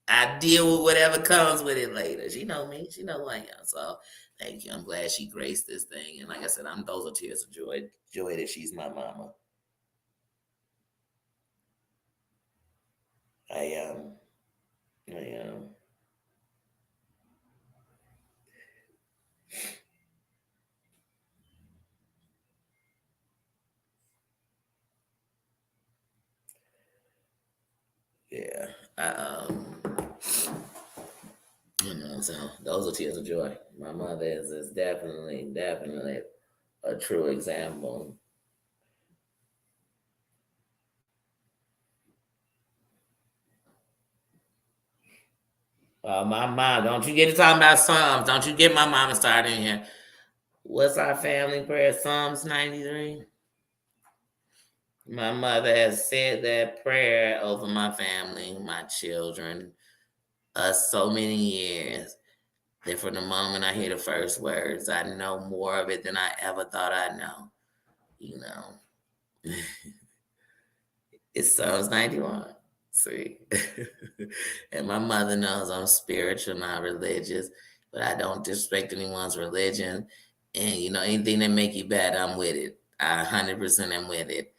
I deal with whatever comes with it later. She know me. She know who I am. So thank you. I'm glad she graced this thing. And like I said, those are tears of joy. Joy that she's my mama. I am. I am. Yeah. So those are tears of joy. My mother is definitely a true example. My mom, don't you get to talking about Psalms. Don't you get my mama started in here. What's our family prayer? Psalms 93. My mother has said that prayer over my family, my children, us so many years that from the moment I hear the first words, I know more of it than I ever thought I'd know. You know, it's Psalms 91. See, and my mother knows I'm spiritual, not religious, but I don't disrespect anyone's religion. And anything that make you bad, I'm with it. I 100% am with it.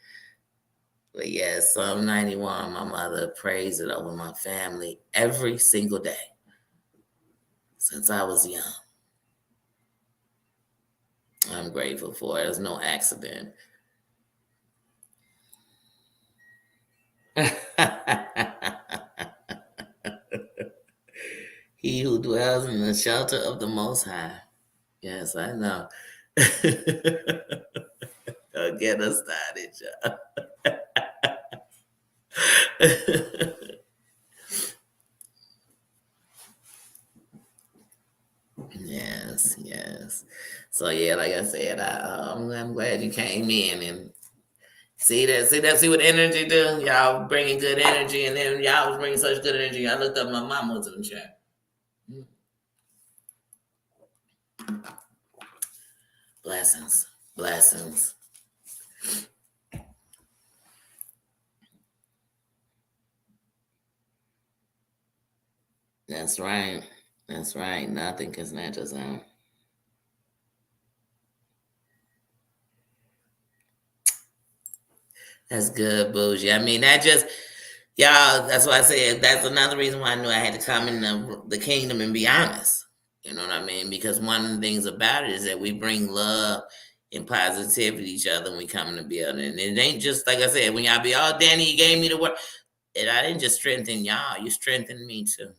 But yeah, Psalm 91, my mother prays it over my family every single day since I was young. I'm grateful for it. There's no accident. He who dwells in the shelter of the Most High. Yes, I know. Don't get us started, y'all. Yes, yes. So yeah, like I said, I'm glad you came in and see what energy do. Y'all bringing good energy, and then y'all was bringing such good energy. I looked up my mama was in the chat. Blessings, blessings. That's right. That's right. Nothing can snatch us out. That's good, bougie. I mean, that just y'all. That's why I said that's another reason why I knew I had to come in the kingdom and be honest. You know what I mean? Because one of the things about it is that we bring love and positivity to each other when we come in the building. And it ain't just like I said when y'all be, oh, Danny, you gave me the word. And I didn't just strengthen y'all. You strengthened me too.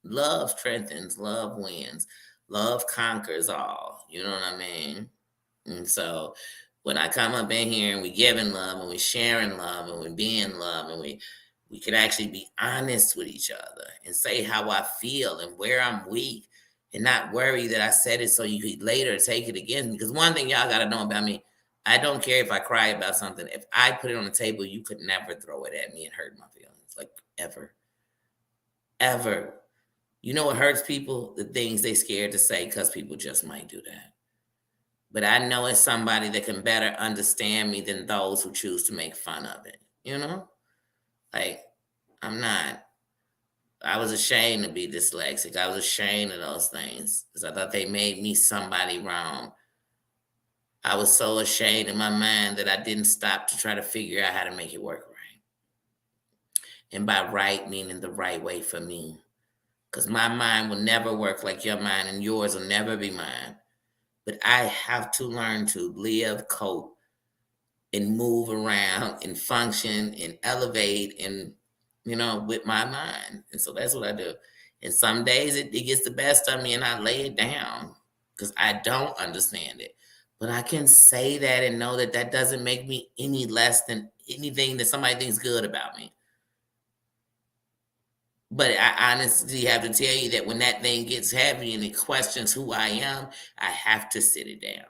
Love strengthens. Love wins. Love conquers all. You know what I mean? And so when I come up in here and we giving love and we sharing love and we being love and we can actually be honest with each other and say how I feel and where I'm weak and not worry that I said it so you could later take it against me. Because one thing y'all gotta know about me, I don't care if I cry about something. If I put it on the table, you could never throw it at me and hurt my feelings. Like ever. Ever. You know what hurts people? The things they scared to say because people just might do that. But I know it's somebody that can better understand me than those who choose to make fun of it. You know? Like, I'm not. I was ashamed to be dyslexic. I was ashamed of those things because I thought they made me somebody wrong. I was so ashamed in my mind that I didn't stop to try to figure out how to make it work right. And by right, meaning the right way for me. Because my mind will never work like your mind, and yours will never be mine. But I have to learn to live, cope, and move around and function and elevate and with my mind. And so that's what I do. And some days it gets the best of me and I lay it down because I don't understand it. But I can say that and know that that doesn't make me any less than anything that somebody thinks good about me. But I honestly have to tell you that when that thing gets heavy and it questions who I am, I have to sit it down.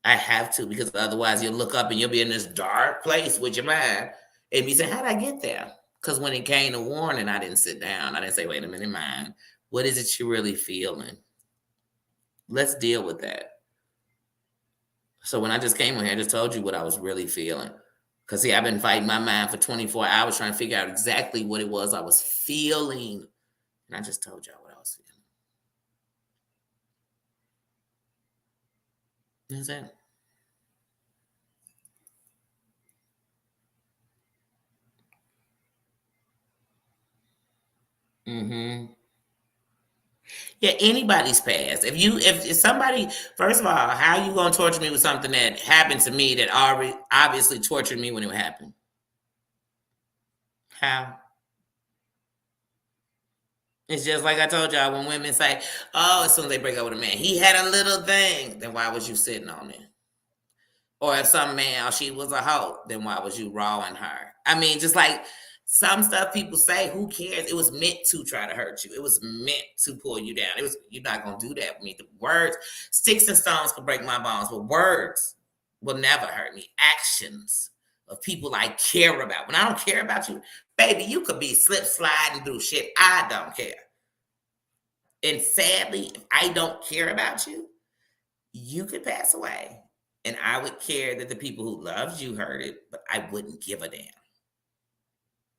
I have to because otherwise you'll look up and you'll be in this dark place with your mind and be saying, how'd I get there? Because when it came to warning, I didn't sit down. I didn't say, wait a minute, mind. What is it you're really feeling? Let's deal with that. So when I just came on here, I just told you what I was really feeling. Because, see, I've been fighting my mind for 24 hours trying to figure out exactly what it was I was feeling. And I just told y'all what I was feeling. That's it. Mm-hmm. Yeah, anybody's past. If somebody, first of all, how you gonna torture me with something that happened to me that already obviously tortured me when it happened? How? It's just like I told y'all when women say, "Oh, as soon as they break up with a man, he had a little thing." Then why was you sitting on it? Or if some man, or she was a hoe, then why was you rawing her? I mean, just like some stuff people say, who cares? It was meant to try to hurt you. It was meant to pull you down. It was, you're not gonna do that with me. The words, sticks and stones can break my bones, but words will never hurt me. Actions of people I care about. When I don't care about you, baby, you could be slip sliding through shit. I don't care. And sadly, if I don't care about you, you could pass away. And I would care that the people who loved you heard it, but I wouldn't give a damn.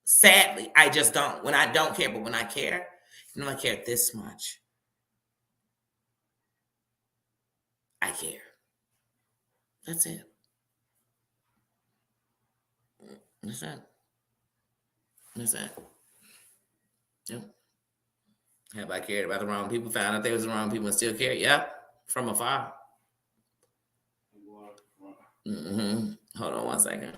Sadly, I just don't. When I don't care, but when I care, I care this much. I care. That's it. That's it. That's it. Yep. Have I cared about the wrong people? Found out they was the wrong people and still care? Yep. From afar. Mm-hmm. Hold on one second.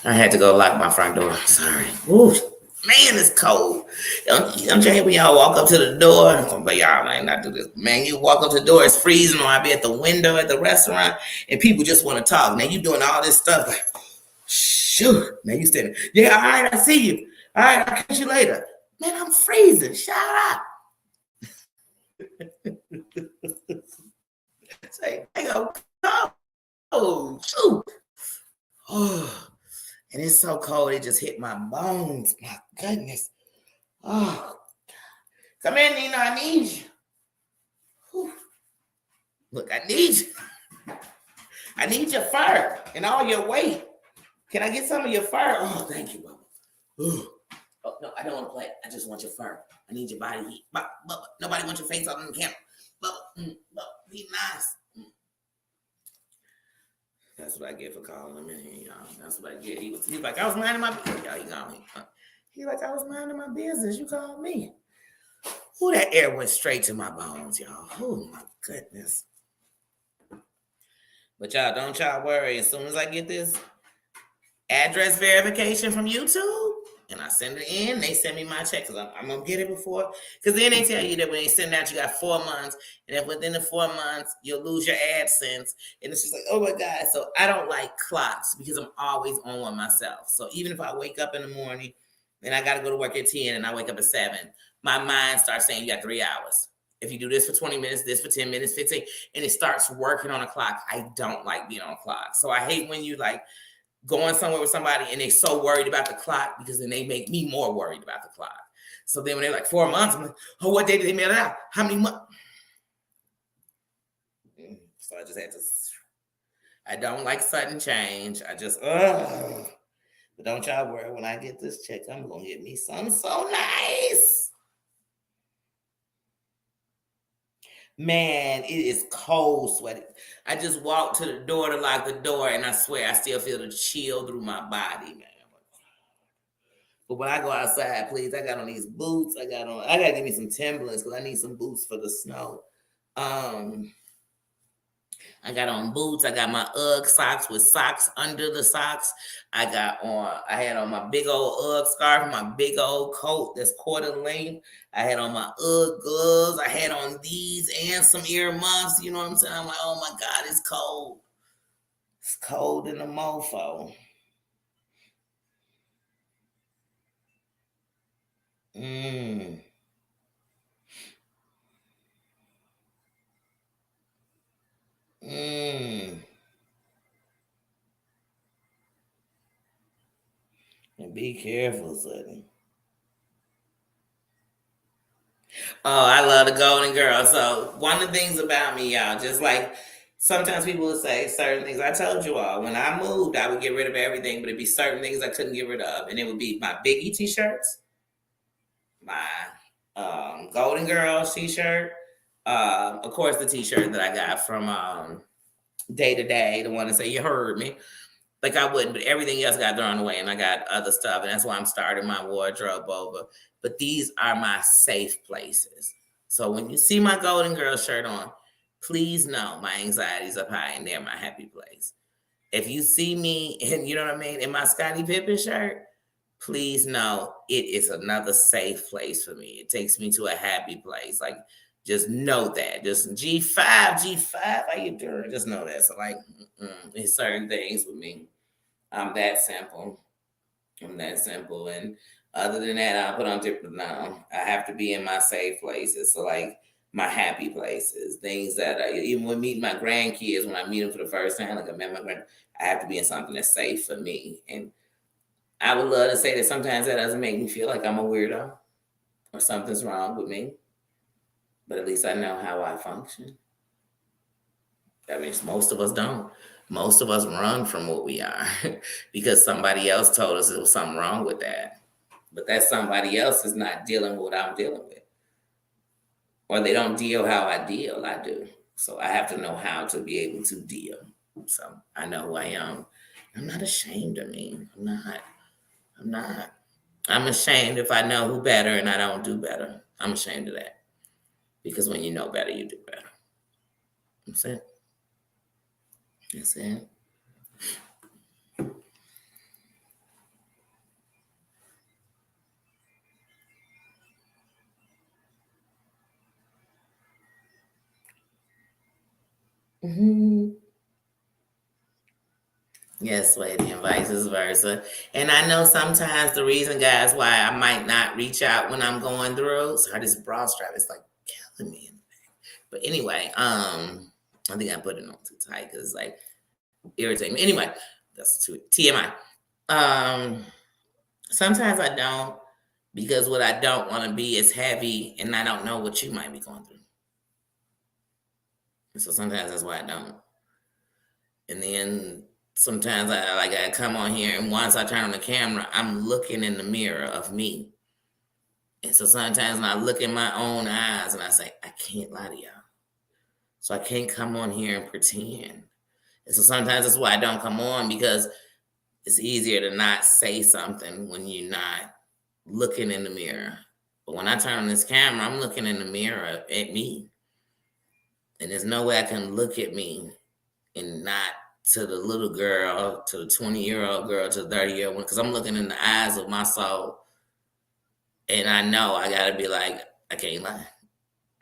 I had to go lock my front door. Sorry. Ooh, man, it's cold. Don't you hate when y'all walk up to the door? But y'all might not do this. Man, you walk up to the door, it's freezing, or I be at the window at the restaurant, and people just want to talk. Now you doing all this stuff like, shoot. Now you standing, yeah, all right, I see you. All right, I'll catch you later. Man, I'm freezing. Shut up. Say, go. Oh, shoot. Oh. And it's so cold, it just hit my bones. My goodness. Oh, come in, Nina. I need you. Whew. Look, I need you. I need your fur and all your weight. Can I get some of your fur? Oh, thank you, Bubba. Ooh. Oh, no, I don't want to play. I just want your fur. I need your body heat. Bubba, nobody wants your face on the camera. Bubba, be nice. That's what I get for calling him in here, y'all. That's what I get. He was like, I was minding my business. Y'all, he like, I was minding my business. You called me. Ooh, that air went straight to my bones, y'all. Oh, my goodness. But y'all, don't y'all worry. As soon as I get this address verification from YouTube and I send it in, they send me my check because I'm going to get it before. Because then they tell you that when they send out, you got 4 months. And if within the 4 months, you'll lose your AdSense. And it's just like, oh, my God. So I don't like clocks because I'm always on one myself. So even if I wake up in the morning and I got to go to work at 10 and I wake up at 7, my mind starts saying you got 3 hours. If you do this for 20 minutes, this for 10 minutes, 15, and it starts working on a clock. I don't like being on a clock. So I hate when you like going somewhere with somebody and they're so worried about the clock, because then they make me more worried about the clock. So then when they're like 4 months, I'm like, oh, what day did they mail it out? How many months? So I just had to, I don't like sudden change. I just, ugh. But don't y'all worry, when I get this check, I'm going to get me something so nice. Man, it is cold sweating. I just walked to the door to lock the door, and I swear I still feel the chill through my body, man. But when I go outside, please, I got on these boots. I gotta give me some Timberlands because I need some boots for the snow. I got on boots. I got my Ugg socks with socks under the socks. I had on my big old Ugg scarf, my big old coat that's quarter length. I had on my Ugg gloves. I had on these and some earmuffs. You know what I'm saying? I'm like, oh my God, it's cold. It's cold in the mofo. Mmm. Mmm. And be careful, Sonny. Oh, I love the Golden Girl. So one of the things about me, y'all, just like sometimes people will say certain things. I told you all, when I moved, I would get rid of everything, but it'd be certain things I couldn't get rid of. And it would be my Biggie t-shirts, my Golden Girls t-shirt, of course the t-shirt that I got from Day to Day, the one that say you heard me. Like I wouldn't, but everything else got thrown away, and I got other stuff, and that's why I'm starting my wardrobe over. But these are my safe places. So when you see my Golden Girl shirt on, please know my anxiety's up high, and they're my happy place. If you see me, and you know what I mean, in my Scottie Pippen shirt, please know it is another safe place for me. It takes me to a happy place. Like, just know that. Just G5, how you doing? Just know that. So, like, it's certain things with me. I'm that simple. And other than that, I'll put on different. No, I have to be in my safe places. So, like, my happy places, things that even when meeting my grandkids, when I meet them for the first time, like I met my grand, I have to be in something that's safe for me. And I would love to say that sometimes that doesn't make me feel like I'm a weirdo or something's wrong with me, but at least I know how I function. That means most of us don't. Most of us run from what we are because somebody else told us there was something wrong with that. But that somebody else is not dealing with what I'm dealing with. Or they don't deal how I deal. I do. So I have to know how to be able to deal. So I know who I am. I'm not ashamed of me. I'm not. I'm ashamed if I know who better and I don't do better. I'm ashamed of that. Because when you know better, you do better. That's it. That's it. Mm-hmm. Yes, sweetie, and vice versa. And I know sometimes the reason, guys, why I might not reach out when I'm going through. Sorry, this bra strap is like killing me. But anyway, I think I put it on too tight because it's like irritating me. Anyway, that's too TMI. Sometimes I don't because what I don't want to be is heavy, and I don't know what you might be going through. So sometimes that's why I don't. And then sometimes I come on here, and once I turn on the camera, I'm looking in the mirror of me. And so sometimes when I look in my own eyes and I say, I can't lie to y'all. So I can't come on here and pretend. And so sometimes that's why I don't come on, because it's easier to not say something when you're not looking in the mirror. But when I turn on this camera, I'm looking in the mirror at me. And there's no way I can look at me and not to the little girl, to the 20-year-old girl, to the 30-year-old one, because I'm looking in the eyes of my soul. And I know I got to be like, I can't lie.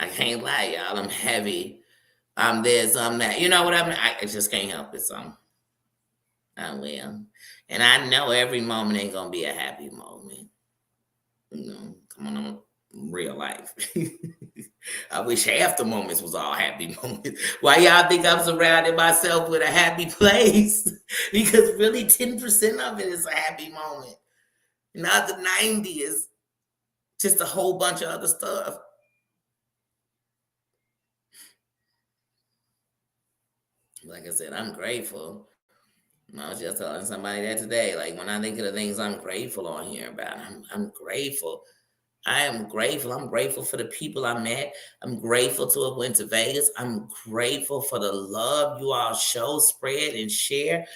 I can't lie, y'all. I'm heavy. I'm this, I'm that. You know what I mean? I just can't help it. So I will. And I know every moment ain't going to be a happy moment. You know, come on, I'm real life. I wish half the moments was all happy moments. Why y'all think I'm surrounding myself with a happy place? Because really 10% of it is a happy moment. And the other 90 is just a whole bunch of other stuff. Like I said, I'm grateful. I was just telling somebody that today. Like when I think of the things I'm grateful on here about, I'm grateful. I am grateful. I'm grateful for the people I met. I'm grateful to have went to Vegas. I'm grateful for the love you all show, spread, and share.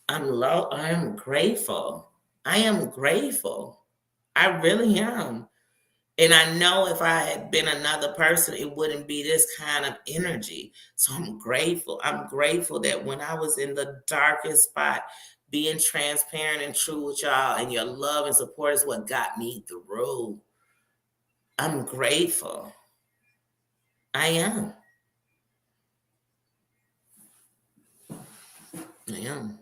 I am grateful. I am grateful. I really am. And I know if I had been another person, it wouldn't be this kind of energy. So I'm grateful. I'm grateful that when I was in the darkest spot, being transparent and true with y'all and your love and support is what got me through. I'm grateful. I am. I am.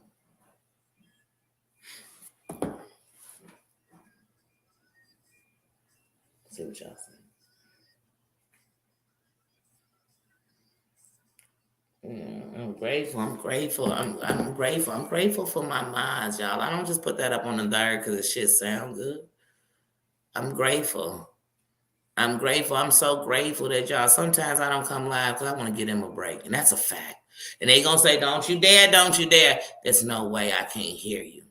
See what y'all say. I'm grateful. I'm grateful. I'm grateful. I'm grateful for my minds, y'all. I don't just put that up on the diary because the shit sound good. I'm grateful. I'm grateful. I'm so grateful that y'all. Sometimes I don't come live because I want to give them a break, and that's a fact. And they gonna say, "Don't you dare! Don't you dare!" There's no way I can't hear you.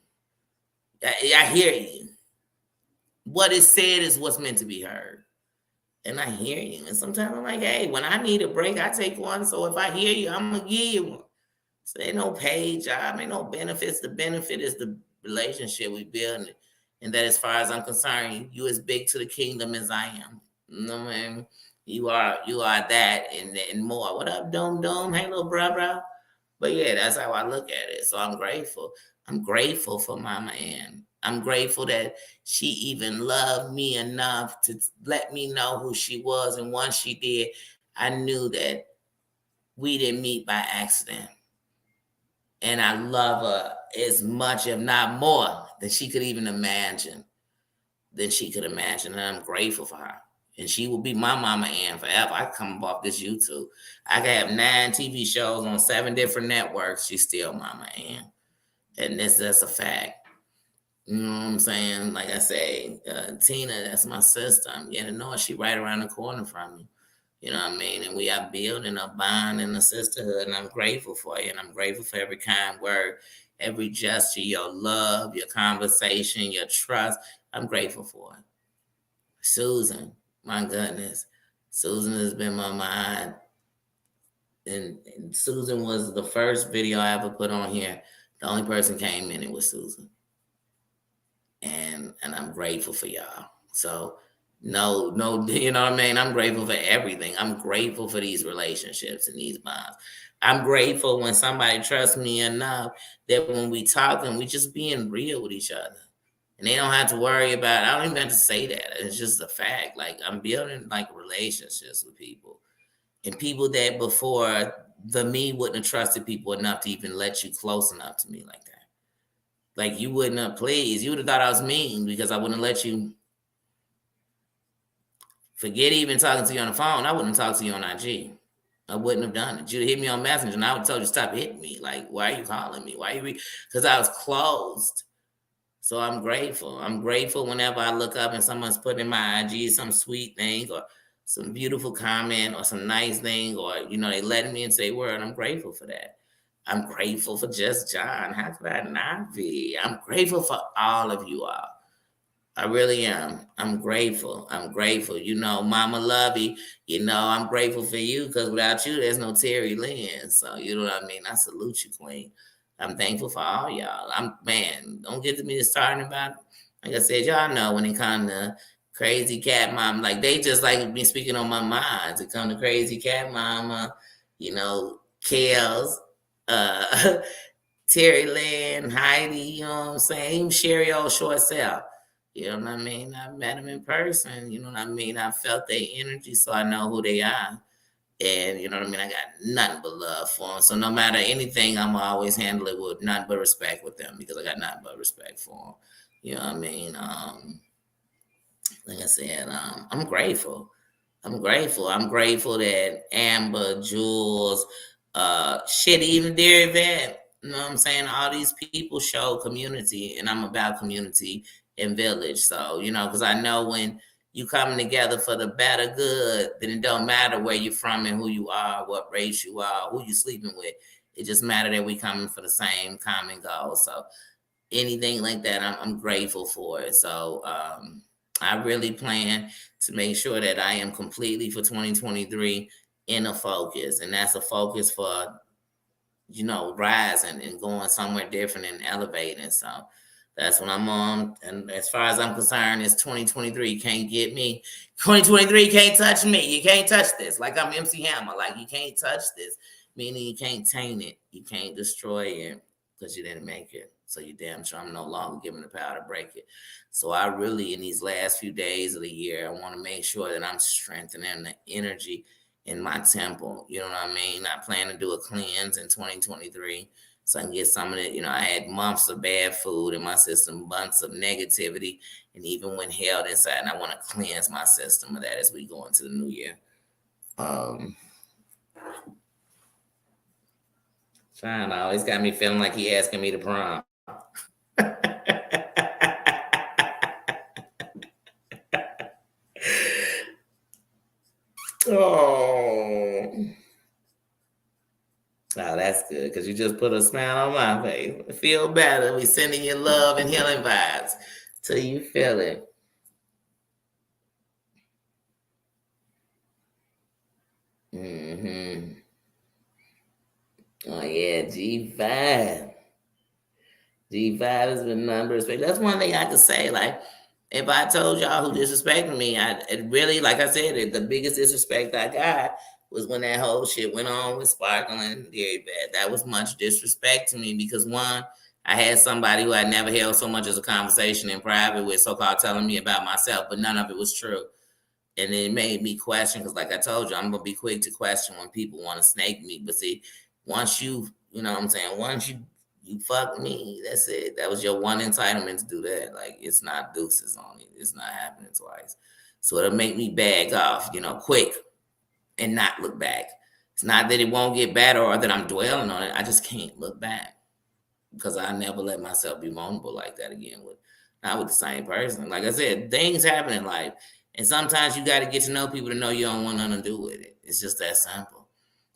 I hear you. What is said is what's meant to be heard. And I hear you. And sometimes I'm like, hey, when I need a break, I take one. So if I hear you, I'm gonna give you one. So ain't no paid job, ain't no benefits. The benefit is the relationship we build. And that as far as I'm concerned, you as big to the kingdom as I am. You know what I mean? You are that and more. What up, Dome Dome? Hey little brother. But yeah, that's how I look at it. So I'm grateful. I'm grateful for Mama Ann. I'm grateful that she even loved me enough to let me know who she was. And once she did, I knew that we didn't meet by accident. And I love her as much, if not more, than she could even imagine. Than she could imagine. And I'm grateful for her. And she will be my Mama Ann forever. I come off this YouTube. I can have 9 TV shows on 7 different networks. She's still Mama Ann. And that's a fact. You know what I'm saying? Like I say, Tina, that's my sister. I'm getting to know her. She right around the corner from me. You know what I mean? And we are building a bond and a sisterhood, and I'm grateful for you. And I'm grateful for every kind word, every gesture, your love, your conversation, your trust. I'm grateful for it. Susan, my goodness. Susan has been my mind. And Susan was the first video I ever put on here. The only person came in it was Susan. And I'm grateful for y'all. So no, you know what I mean? I'm grateful for everything. I'm grateful for these relationships and these bonds. I'm grateful when somebody trusts me enough that when we talk and we just being real with each other. And they don't have to worry about I don't even have to say that. It's just a fact. Like I'm building like relationships with people. And people that before the me wouldn't have trusted people enough to even let you close enough to me like that. Like you wouldn't have, please. You would have thought I was mean because I wouldn't let you forget even talking to you on the phone. I wouldn't talk to you on IG. I wouldn't have done it. You'd have hit me on Messenger, and I would have told you stop hitting me. Like, why are you calling me? Why are you? Because I was closed. So I'm grateful. I'm grateful whenever I look up and someone's putting in my IG some sweet thing or some beautiful comment or some nice thing or they letting me and say word. I'm grateful for that. I'm grateful for Just John. How could I not be? I'm grateful for all of you all. I really am. I'm grateful. I'm grateful. Mama Lovey, I'm grateful for you because without you, there's no Terry Lynn. So, you know what I mean? I salute you, Queen. I'm thankful for all y'all. Don't get to me starting about, like I said, y'all know when it comes to crazy cat mom, like they just like me speaking on my mind. To come to crazy cat mama, Kels, uh, Terry Lynn, Heidi, you know what I'm saying? Even Sherry old short self. You know what I mean? I met them in person. You know what I mean? I felt their energy, so I know who they are. And you know what I mean? I got nothing but love for them. So no matter anything, I'm always handle it with nothing but respect with them because I got nothing but respect for them. You know what I mean? Like I said, I'm grateful. I'm grateful. I'm grateful that Amber, Jules, shit, even Dear Vet, you know what I'm saying? All these people show community, and I'm about community and village. So, because I know when you coming together for the better good, then it don't matter where you're from and who you are, what race you are, who you sleeping with. It just matter that we coming for the same common goal. So anything like that, I'm grateful for it. So I really plan to make sure that I am completely for 2023 in a focus, and that's a focus for rising and going somewhere different and elevating. So that's what I'm on. And as far as I'm concerned, it's 2023. You can't get me. 2023 can't touch me. You can't touch this. Like I'm MC Hammer. Like you can't touch this. Meaning you can't taint it. You can't destroy it because you didn't make it. So you damn sure I'm no longer giving the power to break it. So I really, in these last few days of the year, I want to make sure that I'm strengthening the energy in my temple. You know what I mean? I plan to do a cleanse in 2023 so I can get some of it. I had months of bad food in my system, months of negativity, and even when held inside, and I want to cleanse my system of that as we go into the new year. Sean always got me feeling like he asking me to prom. Oh. Oh, that's good because you just put a smile on my face. Feel better. We sending you love and healing vibes till you feel it. Mm-hmm. Oh yeah, G5. G5 has been non-respect. That's one thing I could say. Like, if I told y'all who disrespected me, it really, like I said, the biggest disrespect I got was when that whole shit went on with Sparkling and Dairy Bad. That was much disrespect to me because one, I had somebody who I never held so much as a conversation in private with, so-called telling me about myself, but none of it was true. And it made me question because, like I told you, I'm gonna be quick to question when people want to snake me. But see, once you know what I'm saying, once you fuck me, that's it. That was your one entitlement to do that. Like it's not deuces on it. It's not happening twice. So it'll make me back off, quick and not look back. It's not that it won't get better or that I'm dwelling on it. I just can't look back because I never let myself be vulnerable like that again with not with the same person. Like I said, things happen in life. And sometimes you got to get to know people to know you don't want nothing to do with it. It's just that simple.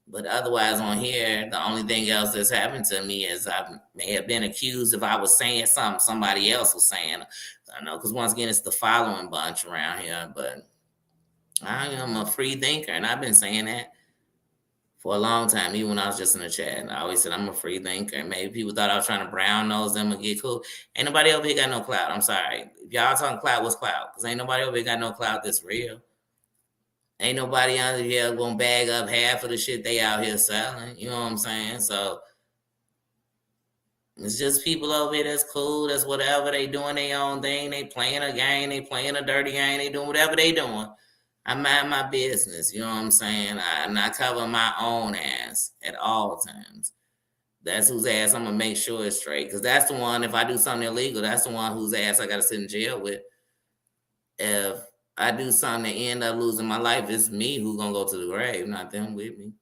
But otherwise, on here, the only thing else that's happened to me is I may have been accused if I was saying something somebody else was saying. I know, because once again, it's the following bunch around here. But I am a free thinker, and I've been saying that for a long time, even when I was just in the chat. And I always said I'm a free thinker. And maybe people thought I was trying to brown nose them and get cool. Ain't nobody over here got no clout. I'm sorry. If y'all talking clout, what's clout? Because ain't nobody over here got no clout that's real. Ain't nobody out here gonna bag up half of the shit they out here selling. You know what I'm saying? So it's just people over here that's cool, that's whatever. They doing their own thing. They playing a game. They playing a dirty game. They doing whatever they doing. I mind my business. You know what I'm saying? I'm not covering my own ass at all times. That's whose ass I'm gonna make sure it's straight. Because that's the one, if I do something illegal, that's the one whose ass I gotta sit in jail with. If I do something to end up losing my life, it's me who's gonna go to the grave, not them with me.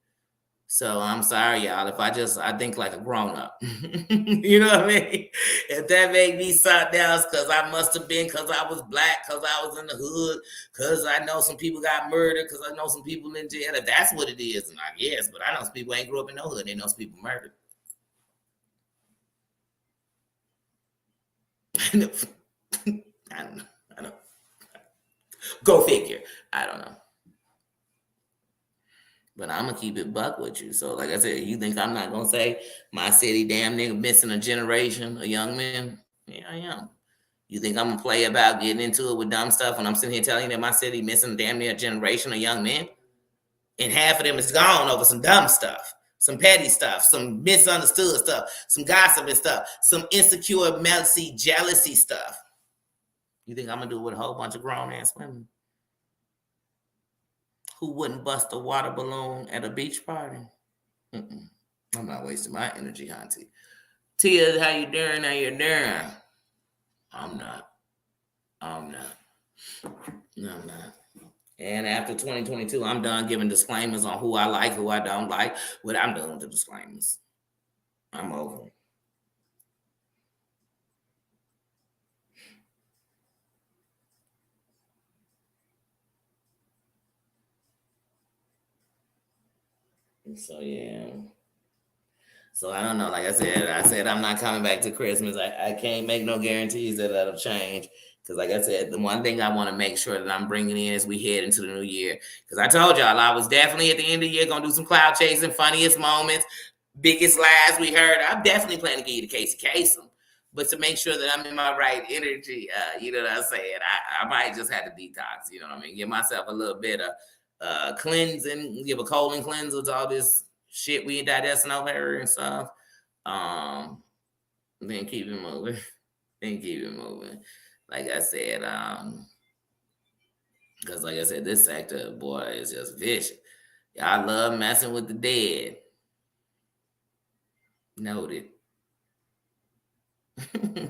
So I'm sorry, y'all. If I think like a grown up. You know what I mean? If that made me something else, because I must have been, because I was black, because I was in the hood, because I know some people got murdered, because I know some people in jail. If that's what it is, and I guess, but I know some people ain't grew up in no hood. They know some people murdered. I don't know. I don't. Go figure. I don't know. But I'm gonna keep it buck with you. So, like I said, you think I'm not gonna say my city damn nigga missing a generation of young men? Yeah, I am. You think I'm gonna play about getting into it with dumb stuff when I'm sitting here telling you that my city missing damn near a generation of young men? And half of them is gone over some dumb stuff, some petty stuff, some misunderstood stuff, some gossiping stuff, some insecure, messy, jealousy stuff. You think I'm gonna do it with a whole bunch of grown ass women? Who wouldn't bust a water balloon at a beach party? Mm-mm. I'm not wasting my energy, Auntie. Tia, how you doing? How you doing? I'm not. I'm not. No, I'm not. And after 2022, I'm done giving disclaimers on who I like, who I don't like. What I'm done with the disclaimers. I'm over. So yeah. So I don't know. Like I said I'm not coming back to Christmas. I can't make no guarantees that that'll change. Because like I said, the one thing I want to make sure that I'm bringing in as we head into the new year. Because I told y'all I was definitely at the end of the year gonna do some cloud chasing, funniest moments, biggest lies we heard. I'm definitely planning to give you the case of Kasem. But to make sure that I'm in my right energy, you know what I'm saying? I might just have to detox, you know what I mean? Give myself a little bit of cleansing, give a colon cleanser to all this shit we digesting over here and stuff. Then keep it moving. Then keep it moving. Like I said, because like I said, this sector, boy, is just vicious. Y'all love messing with the dead. Noted.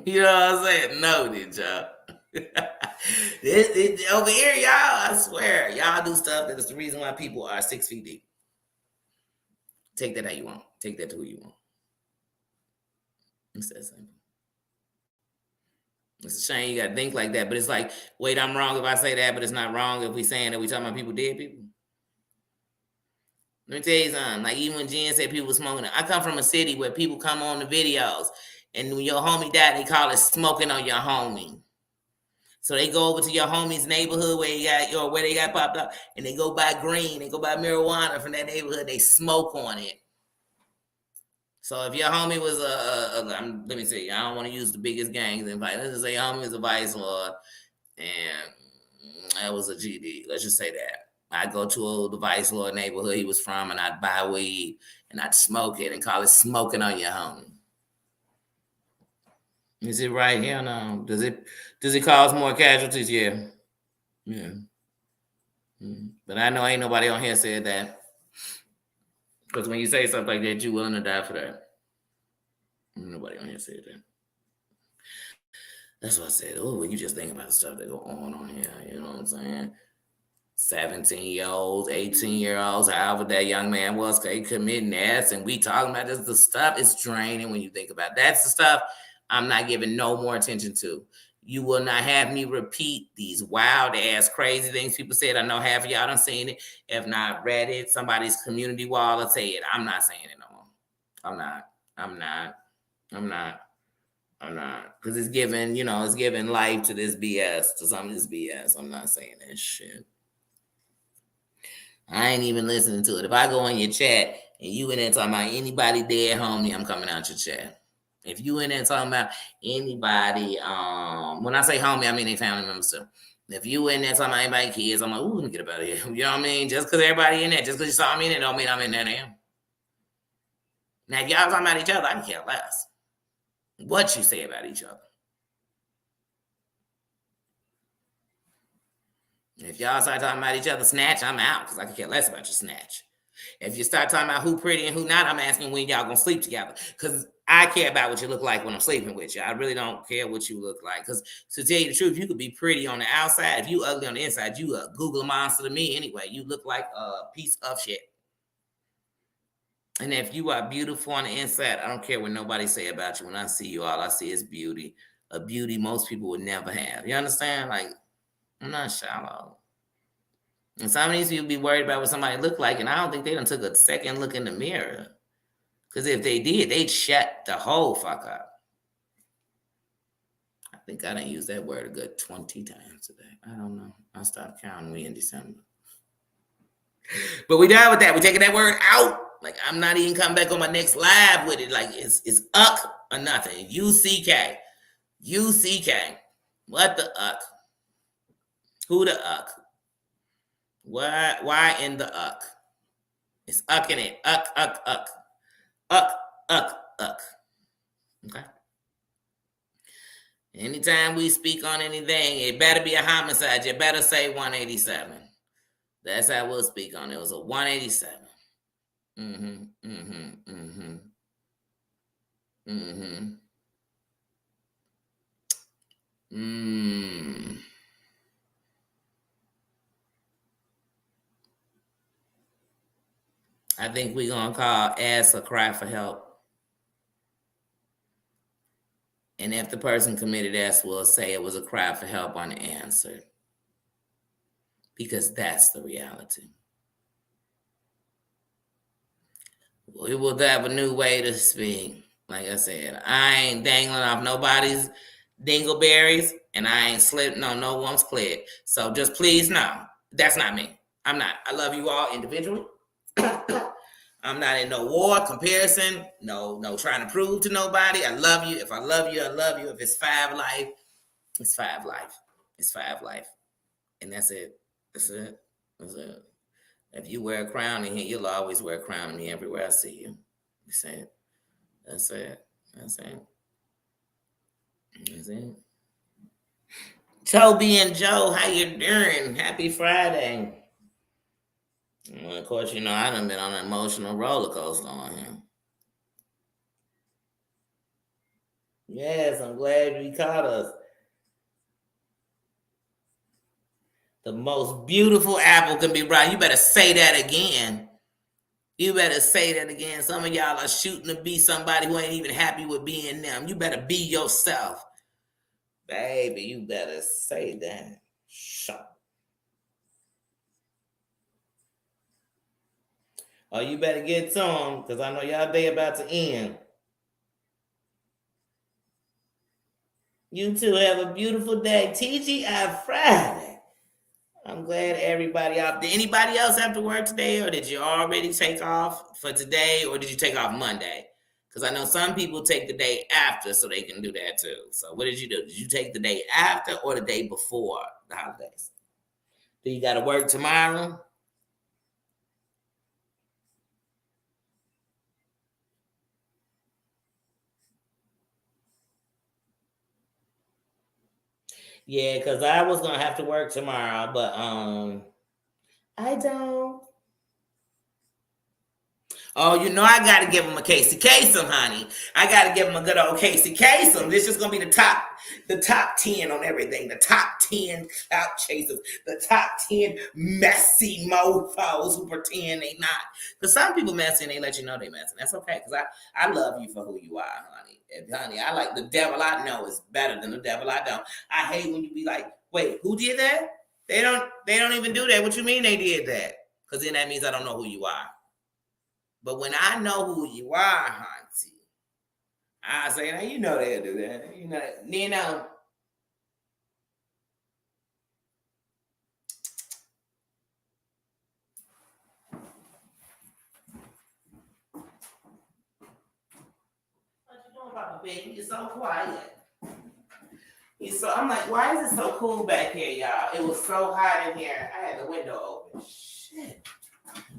You know what I'm saying? Noted, y'all. Over here, y'all, I swear, y'all do stuff that is the reason why people are 6 feet deep. Take that how you want. Take that to who you want. It's that simple. It's a shame you got to think like that, but it's like, wait, I'm wrong if I say that, but it's not wrong if we saying that we talking about people, dead people. Let me tell you something. Like even when Jen said people smoking, I come from a city where people come on the videos, and when your homie died, they call it smoking on your homie. So they go over to your homie's neighborhood where you got your where they got popped up, and they go buy green, they go buy marijuana from that neighborhood. They smoke on it. So if your homie was let me see, I don't want to use the biggest gangs invite. Let's just say your homie was a vice lord, and that was a GD. Let's just say that. I'd go to the vice lord neighborhood he was from, and I'd buy weed, and I'd smoke it and call it smoking on your homie. Is it right here? No. Does it cause more casualties? Yeah. Yeah. But I know ain't nobody on here said that. Because when you say something like that, you willing to die for that. Nobody on here said that. That's what I said. Oh, when you just think about the stuff that go on here, you know what I'm saying? 17-year-olds, 18-year-olds, however that young man was, they committing acts, and we talking about this. The stuff is draining when you think about it. That's the stuff I'm not giving no more attention to. You will not have me repeat these wild ass crazy things people said. I know half of y'all done seen it. If not read it, somebody's community wall will say it. I'm not saying it no more. I'm not. I'm not. I'm not. I'm not. Because it's giving, it's giving life to this BS, to some of this BS. I'm not saying that shit. I ain't even listening to it. If I go in your chat and you in there talking about anybody dead homie, I'm coming out your chat. If you in there talking about anybody, when I say homie, I mean they family members too. If you in there talking about anybody kids, I'm like, ooh, let me get up out of here. You know what I mean? Just because everybody in there, just because you saw me in there, don't mean I'm in there now. Now, if y'all talking about each other, I can care less what you say about each other. If y'all start talking about each other snatch, I'm out because I can care less about your snatch. If you start talking about who pretty and who not, I'm asking when y'all gonna sleep together. Because I care about what you look like when I'm sleeping with you. I really don't care what you look like. Because to tell you the truth, you could be pretty on the outside. If you ugly on the inside, you a Google monster to me anyway. You look like a piece of shit. And if you are beautiful on the inside, I don't care what nobody say about you. When I see you, all I see is beauty. A beauty most people would never have. You understand? Like, I'm not shallow. And some of these people be worried about what somebody look like, and I don't think they done took a second look in the mirror. Because if they did, they'd shut the whole fuck up. I think I done used that word a good 20 times today. I don't know. I stopped counting. We in December. But we done with that. We taking that word out. Like, I'm not even coming back on my next live with it. Like, it's uck or nothing. U-C-K. U-C-K. What the uck? Who the uck? Why in the uck? It's uck in it. Uck, uck, uck. Uck, uck, uck. Okay? Anytime we speak on anything, it better be a homicide. You better say 187. That's how we'll speak on it. It was a 187. Mm-hmm. Mm-hmm. Mm-hmm. Mm-hmm. Mm. I think we're going to call ask or cry for help. And if the person committed ask, we'll say it was a cry for help on the answer. Because that's the reality. We will have a new way to speak. Like I said, I ain't dangling off nobody's dingleberries, and I ain't slipping on no one's clit. So just please know, that's not me. I'm not. I love you all individually. I'm not in no war, comparison, no trying to prove to nobody. I love you. If I love you, I love you. If it's 5 life, it's 5 life. It's 5 life. And that's it. That's it. That's it. If you wear a crown in here, you'll always wear a crown in me everywhere I see you. That's it. That's it. That's it. That's it. Toby and Joe, how you doing? Happy Friday. Well, of course, you know, I done been on an emotional roller coaster on here. Yes, I'm glad you caught us. The most beautiful apple can be ripe. You better say that again. You better say that again. Some of y'all are shooting to be somebody who ain't even happy with being them. You better be yourself. Baby, you better say that. Shut. Oh, you better get to them, because I know y'all day about to end. You two have a beautiful day. TGIf Friday. I'm glad everybody out. Did anybody else have to work today, or did you already take off for today, or did you take off Monday? Because I know some people take the day after so they can do that too. So what did you do? Did you take the day after or the day before the holidays? Do you got to work tomorrow? Yeah, because I was gonna have to work tomorrow, but I don't. Oh, you know I gotta give him a Casey Kasem, honey. I gotta give him a good old Casey Kasem. This is gonna be the top 10 on everything. The top 10 clout chasers. The top 10 messy mofos who pretend they not. Because some people messy and they let you know they messy. That's okay. Because I love you for who you are, honey. And honey, I like the devil I know is better than the devil I don't. I hate when you be like, wait, who did that? They don't even do that. What you mean they did that? Because then that means I don't know who you are. But when I know who you are, Hunty, I say, now you know they'll do that. You know. What you doing, Papa Baby? You're so quiet. I'm like, why is it so cool back here, y'all? It was so hot in here. I had the window open. Shit.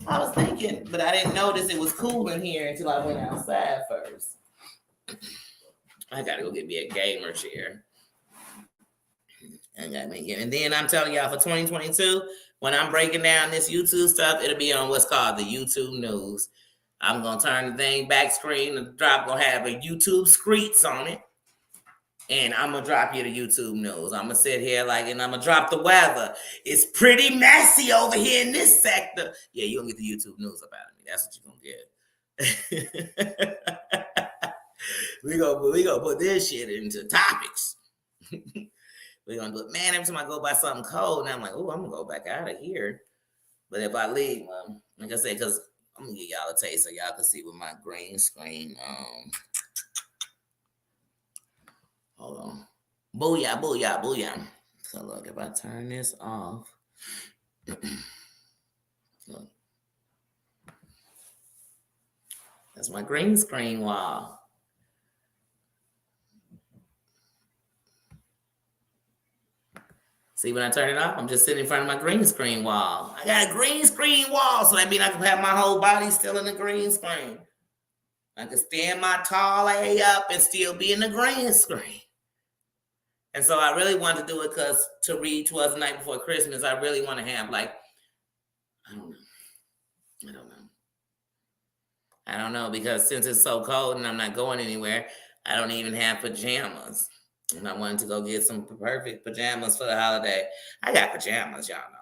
I was thinking, but I didn't notice it was cool in here until I went outside first. I gotta go get me a gamer chair. And then I'm telling y'all for 2022, when I'm breaking down this YouTube stuff, it'll be on what's called the YouTube news. I'm gonna turn the thing back screen and drop gonna have a YouTube screets on it. And I'm gonna drop you the YouTube news. I'm gonna sit here and I'm gonna drop the weather. It's pretty messy over here in this sector. Yeah, you're gonna get the YouTube news about me. That's what you're gonna get. we gonna put this shit into topics. We're gonna do it. Man, every time I go by something cold, now I'm like, oh, I'm gonna go back out of here. But if I leave, like I said, because I'm gonna give y'all a taste so y'all can see with my green screen. Hold on. Booyah, booyah, booyah. So look, if I turn this off, look. That's my green screen wall. See, when I turn it off, I'm just sitting in front of my green screen wall. I got a green screen wall, so that means I can have my whole body still in the green screen. I can stand my tall A up and still be in the green screen. And so I really want to do it because to read Twas the Night Before Christmas, I really want to have I don't know because since it's so cold and I'm not going anywhere, I don't even have pajamas. And I wanted to go get some perfect pajamas for the holiday. I got pajamas, y'all know,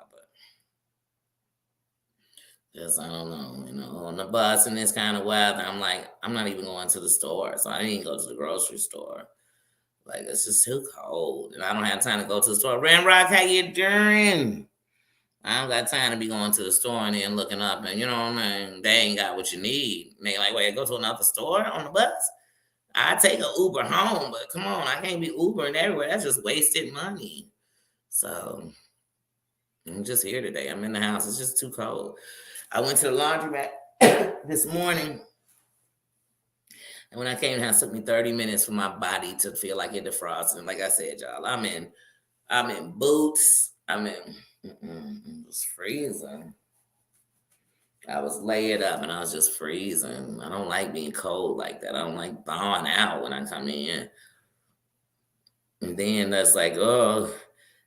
Just I don't know, on the bus in this kind of weather, I'm like, I'm not even going to the store. So I didn't even go to the grocery store. Like it's just too cold. And I don't have time to go to the store. Ramrock, how you doing? I don't got time to be going to the store and then looking up and they ain't got what you need. And they like, wait, go to another store on the bus? I take an Uber home, but come on, I can't be Ubering everywhere. That's just wasted money. So I'm just here today. I'm in the house. It's just too cold. I went to the laundromat this morning, and when I came in the house, it took me 30 minutes for my body to feel like it defrosted. And like I said, y'all, I'm in boots. It was freezing. I was laid up and I was just freezing. I don't like being cold like that. I don't like thawing out when I come in. And then that's like, oh,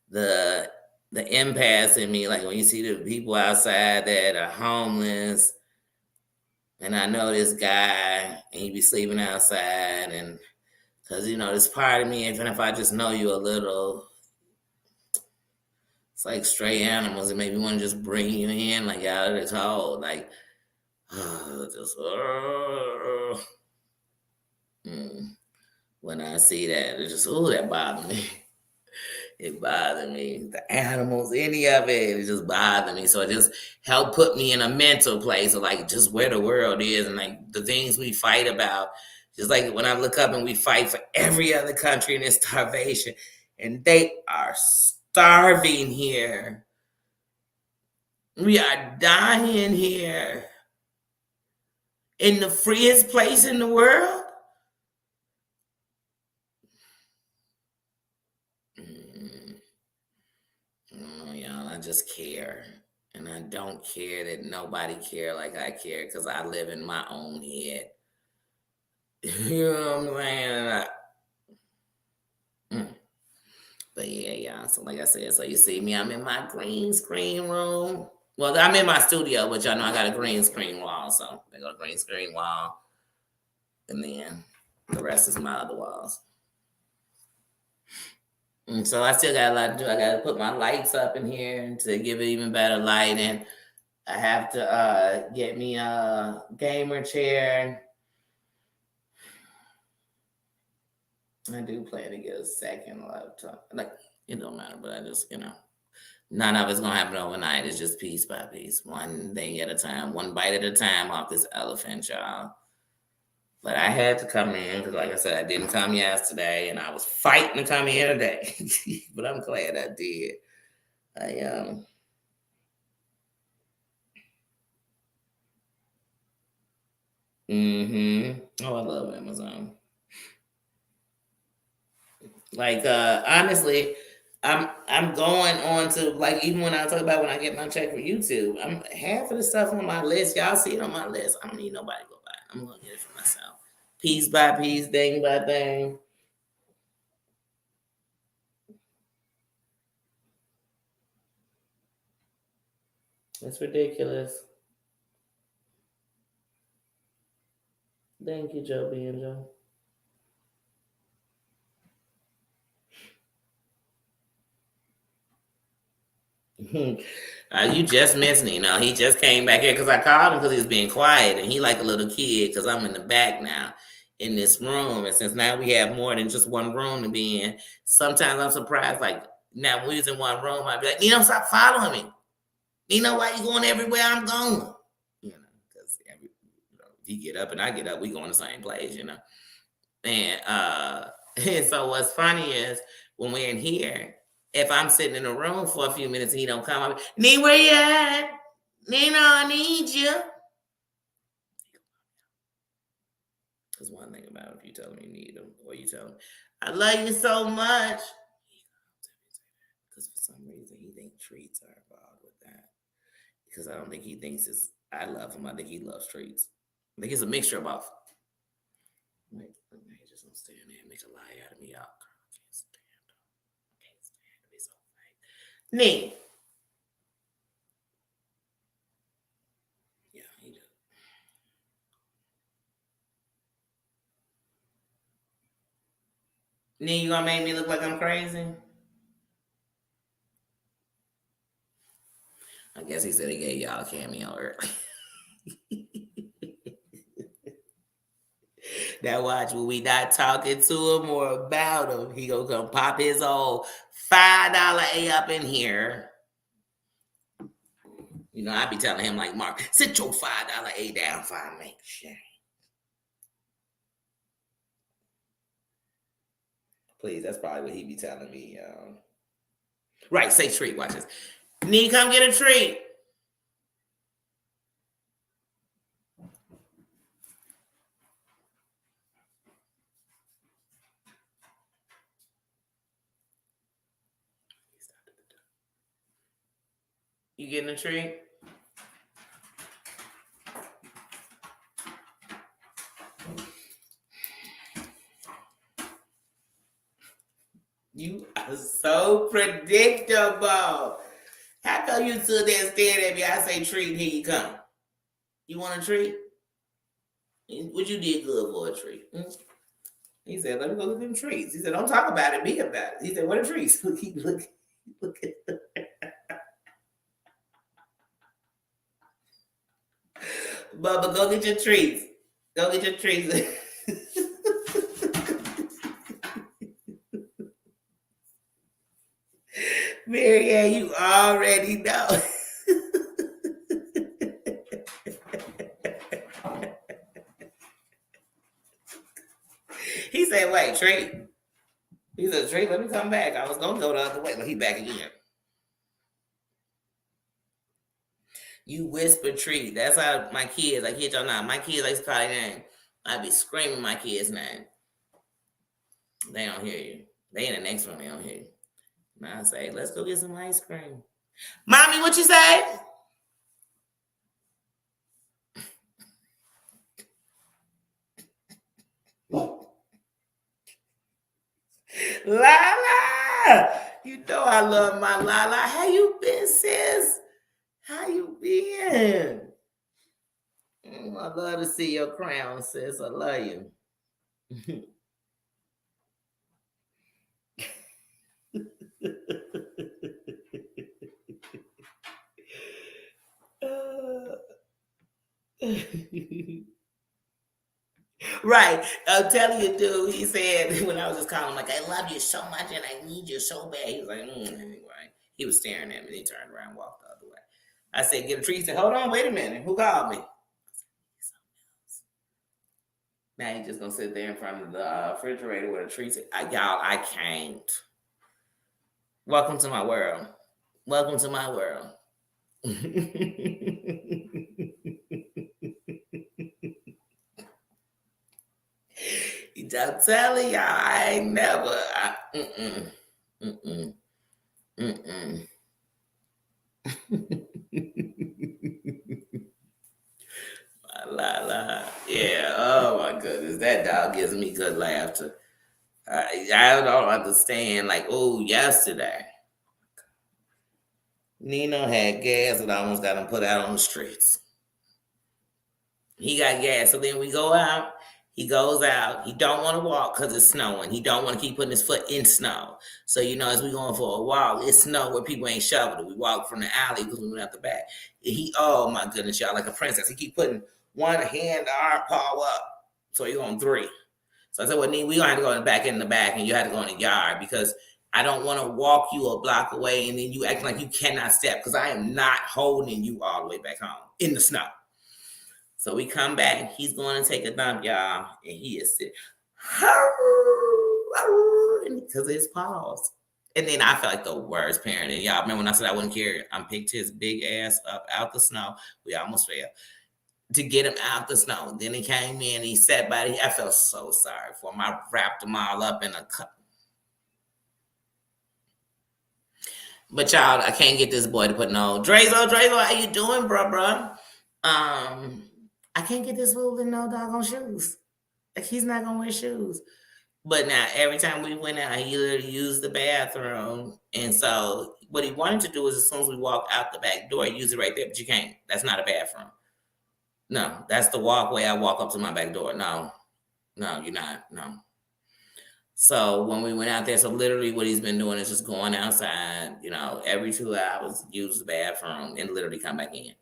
the the impasse in me, like when you see the people outside that are homeless, and I know this guy, and he be sleeping outside, and because this part of me, even if I just know you a little, it's like stray animals that maybe want to just bring you in, like out of the cold, like just when I see that, it just that bothers me. It bothered me. The animals, any of it, it just bothered me. So it just helped put me in a mental place of like just where the world is and like the things we fight about. Just like when I look up and we fight for every other country in this starvation, and they are starving here. We are dying here in the freest place in the world. Oh, y'all, I just care. And I don't care that nobody care like I care because I live in my own head. You know what I'm saying? Mm. But yeah, y'all. So like I said, so you see me, I'm in my green screen room. Well, I'm in my studio, but y'all know I got a green screen wall. So I got a green screen wall. And then the rest is my other walls. And so I still got a lot to do. I got to put my lights up in here to give it even better lighting. I have to get me a gamer chair. I do plan to get a second laptop. Like, it don't matter, but I just, none of it's going to happen overnight. It's just piece by piece, one thing at a time, one bite at a time off this elephant, y'all. But I had to come in because, like I said, I didn't come yesterday, and I was fighting to come in today. But I'm glad I did. I Oh, I love Amazon. Like honestly, I'm going on to like even when I talk about when I get my check from YouTube, I'm half of the stuff on my list. Y'all see it on my list. I don't need nobody to go buy it. I'm gonna get it for myself. Piece by piece, thing by thing. It's ridiculous. Thank you, Joe B and Joe. You just missed me. No, he just came back here because I called him because he was being quiet and he like a little kid because I'm in the back now in this room. And since now we have more than just one room to be in, sometimes I'm surprised. Like now when we was in one room, I'd be like, stop following me. Why you going everywhere I'm going? Because if he get up and I get up, we go in the same place. And and so what's funny is when we're in here, if I'm sitting in a room for a few minutes and he don't come, I'm Nee, where you at? Nina, I need you. Because one thing about if you tell him you need him, or you tell him, I love you so much. Because for some reason he thinks treats are involved with that. Because I don't think he thinks it's I love him. I think he loves treats. I think it's a mixture of both. Wait, he just gonna stand there and make a lie out of me, y'all. I can't stand him. I can't stand him. He's so fake. Nee. Yeah, he does. Nee, you gonna make me look like I'm crazy? I guess he said he gave y'all a cameo early. Now watch, when we not talking to him or about him, he gonna come pop his old $5 A up in here. You know, I be telling him like, Mark, sit your $5 A down for I make shame. Please, that's probably what he be telling me. Right, say treat. Watch this. Nee, come get a treat. You getting a treat? You are so predictable. How come you stood there staring at me? I say treat, here you come. You want a treat? What you did good for a treat? He said, let me go get them treats. He said, don't talk about it, be about it. He said, what are treats? Look at them. Bubba, go get your treats. Go get your treats. Marianne, you already know. He said, wait, treat. He said, treat, let me come back. I was going to go the other way. But he back again. You whisper treat. That's how my kids, I kid y'all not, my kids like to call their name. I be screaming my kids' name. They don't hear you. They in the next room, they don't hear you. Now I say, let's go get some ice cream. Mommy, what you say? Lala! You know I love my Lala. How you been, sis? How you been? I love to see your crown, sis. I love you. Right. I'm telling you, dude, he said when I was just calling him, like, I love you so much and I need you so bad. He was like, anyway. He was staring at me and he turned around and walked the other way. I said, get a treat. He said, hold on, wait a minute. Who called me? Now he's just gonna sit there in front of the refrigerator with a treat. Y'all, I can't. Welcome to my world. Welcome to my world. I'm telling y'all, I ain't never. La. Yeah. Oh my goodness, that dog gives me good laughter. I don't understand. Like, oh, yesterday, Nino had gas and I almost got him put out on the streets. He got gas, so then we go out. He goes out. He don't want to walk because it's snowing. He don't want to keep putting his foot in snow. So, you know, as we going for a walk, it's snow where people ain't shoveled it. We walk from the alley because we went out the back. Oh my goodness, y'all, like a princess. He keep putting one hand, arm, paw up. So he on 3. So I said, well, Nee, we gonna have to go back in the back and you have to go in the yard because I don't want to walk you a block away and then you acting like you cannot step because I am not holding you all the way back home in the snow. So we come back, he's going to take a dump, y'all, and he is sitting because of his paws. And then I felt like the worst parent. And y'all remember when I said I wouldn't care? I picked his big ass up out the snow. We almost fell to get him out the snow. Then he came in, he sat by the, I felt so sorry for him. I wrapped him all up in a cup. But y'all, I can't get this boy to put no, Drazo, how you doing, bro? I can't get this fool in no doggone shoes. Like, he's not gonna wear shoes. But now every time we went out, he literally used the bathroom. And so what he wanted to do is as soon as we walk out the back door, use it right there, but you can't. That's not a bathroom. No, that's the walkway I walk up to my back door. No, you're not. No. So when we went out there, so literally what he's been doing is just going outside, every 2 hours, use the bathroom, and literally come back in.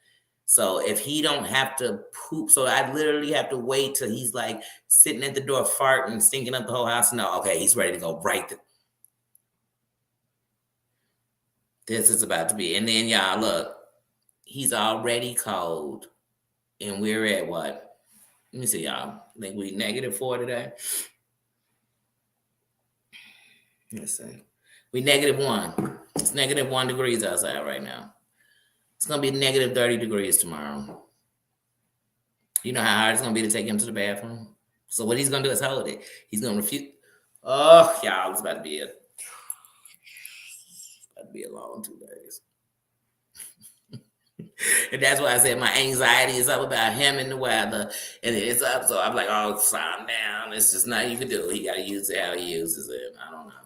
So if he don't have to poop, so I literally have to wait till he's like sitting at the door farting, stinking up the whole house. No, okay, he's ready to go right. This is about to be, and then y'all look, he's already cold, and we're at what? Let me see, y'all. I think we -4 today. Let's see. We -1. It's -1 degrees outside right now. It's gonna be -30 degrees tomorrow. You know how hard it's gonna be to take him to the bathroom. So what he's gonna do is hold it. He's gonna refuse. Oh, y'all, it's about to be a long 2 days. And that's why I said my anxiety is up about him and the weather, and it's up. So I'm like, oh, calm down. It's just nothing you can do. He got to use it how he uses it. I don't know.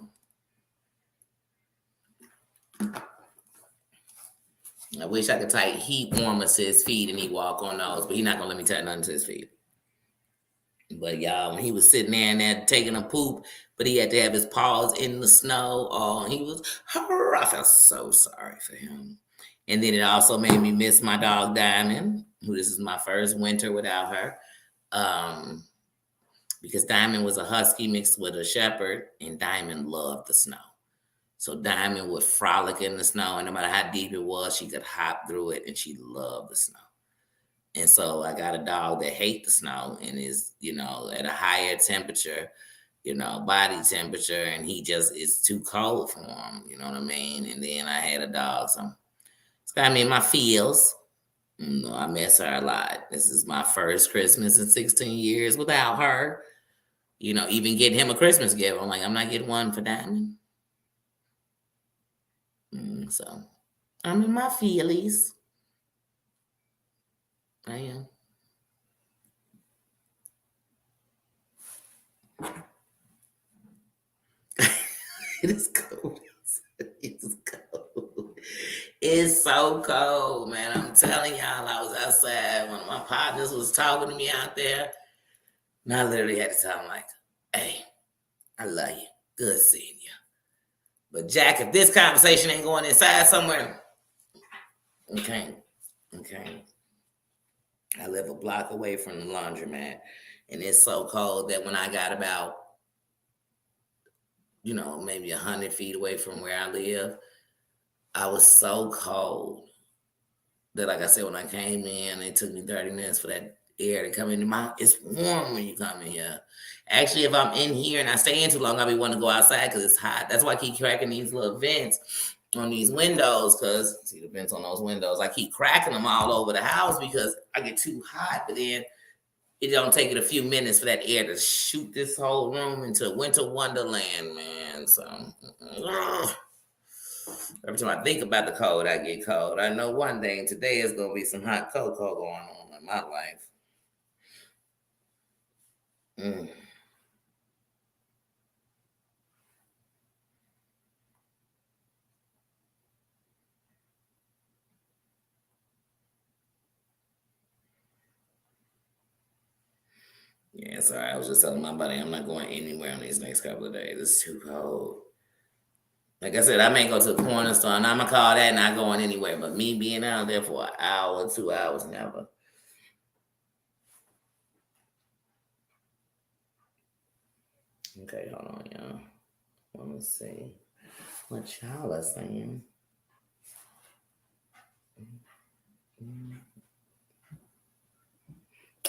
I wish I could type heat warmers to his feet and he walk on those, but he's not gonna let me touch nothing to his feet. But y'all, when he was sitting there and there taking a poop, but he had to have his paws in the snow, oh, he was, I felt so sorry for him. And then it also made me miss my dog Diamond, who this is my first winter without her. Because Diamond was a husky mixed with a shepherd, and Diamond loved the snow. So Diamond would frolic in the snow, and no matter how deep it was, she could hop through it, and she loved the snow. And so I got a dog that hates the snow and is, at a higher temperature, body temperature, and he just is too cold for him. You know what I mean? And then I had a dog, so it's got me in my feels. I miss her a lot. This is my first Christmas in 16 years without her. Even getting him a Christmas gift. I'm like, I'm not getting one for Diamond. So I'm in my feelies. I am. It is cold. It's cold. It's so cold, man. I'm telling y'all, I was outside. One of my partners was talking to me out there. And I literally had to tell him, like, hey, I love you. Good seeing you. But Jack, if this conversation ain't going inside somewhere, okay. I live a block away from the laundromat. And it's so cold that when I got about, maybe 100 feet away from where I live, I was so cold that, like I said, when I came in, it took me 30 minutes for that air to come into my. It's warm when you come in here. Actually, if I'm in here and I stay in too long, I'll be wanting to go outside because it's hot. That's why I keep cracking these little vents on these windows, because see the vents on those windows. I keep cracking them all over the house because I get too hot, but then it don't take it a few minutes for that air to shoot this whole room into winter wonderland, man. So every time I think about the cold, I get cold. I know one thing, today is going to be some hot cocoa going on in my life. Yeah, sorry. I was just telling my buddy I'm not going anywhere on these next couple of days. It's too cold. Like I said, I may go to the corner store, and I'm going to call that not going anywhere. But me being out there for an hour, 2 hours, never. Okay, hold on, y'all. Let me see what y'all are saying.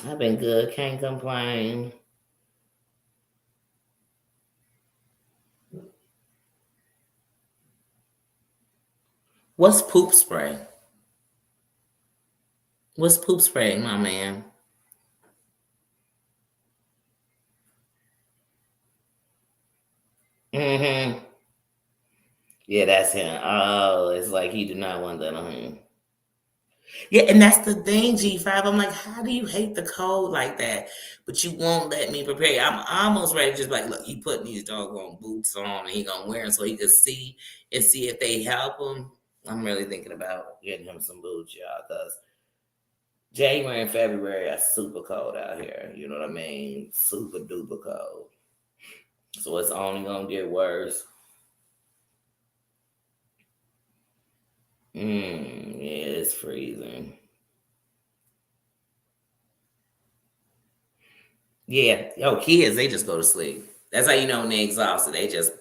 I've been good. Can't complain. What's poop spray? What's poop spray, my man? Mm-hmm. Yeah, that's him. Oh, it's like he did not want that on him. Yeah, and that's the thing, G5. I'm like, how do you hate the cold like that? But you won't let me prepare. I'm almost ready to just like, look, he putting these doggone boots on and he gonna wear them so he can see and see if they help him. I'm really thinking about getting him some boots, y'all, because January and February are super cold out here. You know what I mean? Super duper cold. So it's only gonna get worse. Yeah, it's freezing. Yeah, yo, kids, they just go to sleep. That's how you know when they're exhausted. They just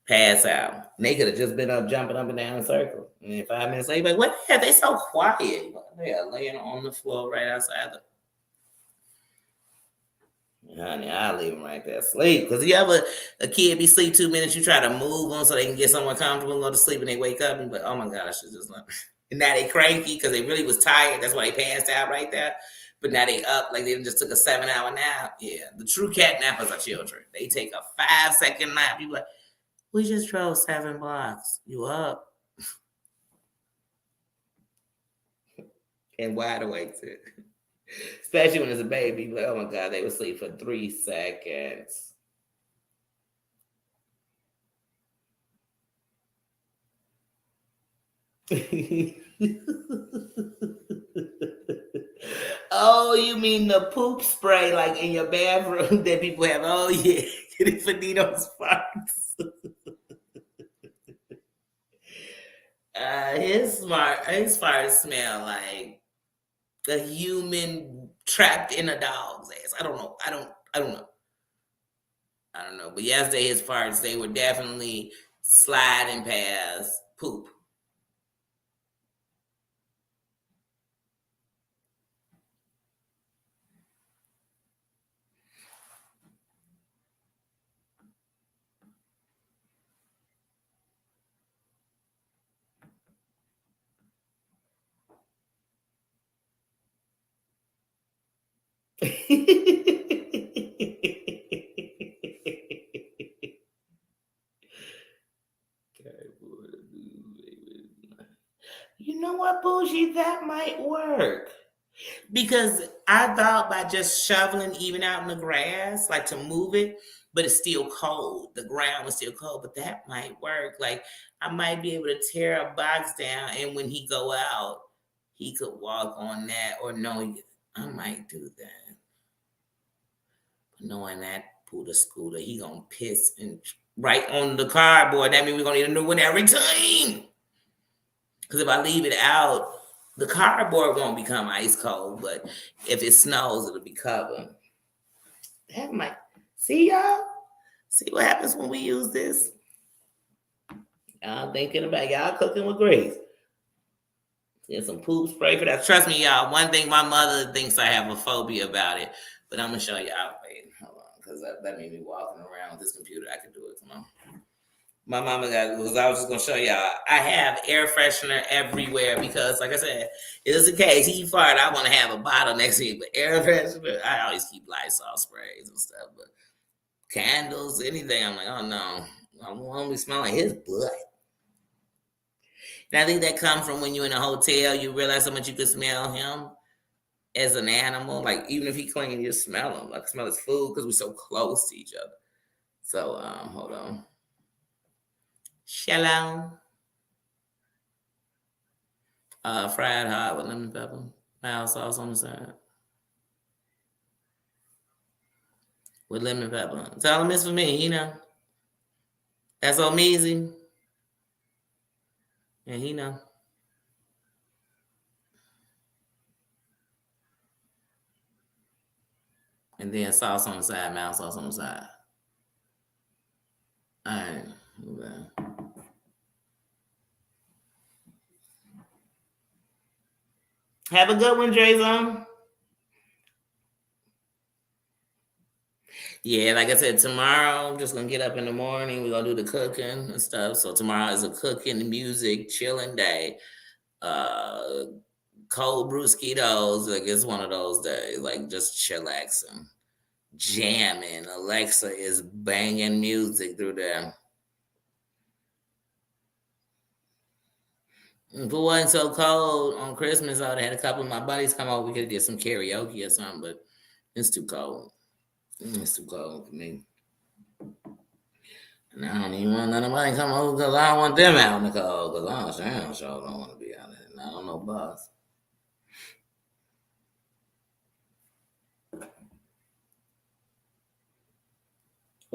pass out. And they could have just been up jumping up and down in a circle. And then 5 minutes later, like, what? Yeah, they so quiet. They are laying on the floor right outside the. Honey, I leave them right there sleep. Because you ever a kid be sleep 2 minutes, you try to move them so they can get somewhere comfortable and go to sleep, and they wake up and be like, oh my God, I should just let. And now they cranky because they really was tired. That's why they passed out right there. But now they up like they just took a 7 hour nap. Yeah, the true cat nappers are children. They take a 5 second nap. You like, we just drove 7 blocks. You up and wide awake too. Especially when it's a baby. You like, oh my God, they would sleep for 3 seconds. Oh, you mean the poop spray like in your bathroom that people have? Oh yeah, get it for Nino's farts. His farts smell like a human trapped in a dog's ass. I don't know. I don't know. I don't know. But yesterday his farts, they were definitely sliding past poop. You know what, Bougie? That might work. Because I thought by just shoveling even out in the grass, like to move it, but it's still cold. The ground was still cold, but that might work. Like I might be able to tear a box down, and when he go out, he could walk on that. Or no, I might do that. But knowing that Buddha scooter, he gonna piss and right on the cardboard. That means we're gonna need a new one every time. Because if I leave it out, the cardboard won't become ice cold, but if it snows, it'll be covered. That might see y'all. See what happens when we use this. Y'all thinking about y'all cooking with grace. Get some poop spray for that. Trust me, y'all. One thing my mother thinks I have a phobia about it, but I'm gonna show y'all. Wait, hold on, because that made me walking around with this computer. I can do it. Come on. My mama got because I was just gonna show y'all. I have air freshener everywhere because, like I said, it's a case he fart. I want to have a bottle next to me, but air freshener. I always keep Lysol sprays and stuff, but candles, anything. I'm like, oh no, I won't be smelling his butt. And I think that comes from when you're in a hotel, you realize how much you could smell him as an animal. Like even if he clean, you smell him. Like smell his food because we're so close to each other. So hold on. Shalom. Fried hot with lemon pepper, mild sauce on the side with lemon pepper. Tell him it's for me, That's so easy, and he know. And then sauce on the side, mild sauce on the side. All right, okay. Have a good one, Drayzone. Yeah, like I said, tomorrow I'm just gonna get up in the morning. We're gonna do the cooking and stuff. So tomorrow is a cooking, music, chilling day. Uh, cold brewskitos. Like it's one of those days, like just chillaxing, jamming. Alexa is banging music through there. If it wasn't so cold on Christmas, I would have had a couple of my buddies come over. We could have did some karaoke or something, but it's too cold. It's too cold for me. And I don't even want to let nobody come over because I don't want them out in the cold because I sure don't want to be out there. I don't know bus.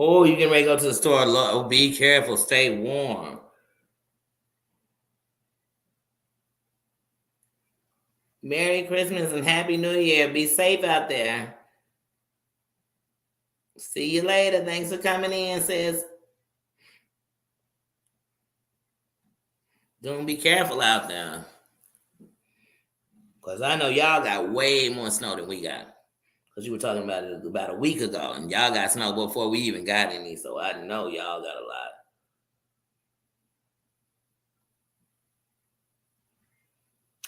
Oh, you can ready to go to the store. Oh, be careful. Stay warm. Merry Christmas and Happy New Year. Be safe out there. See you later. Thanks for coming in, sis. Don't be careful out there. Because I know y'all got way more snow than we got. Because you were talking about it about a week ago, and y'all got snow before we even got any, so I know y'all got a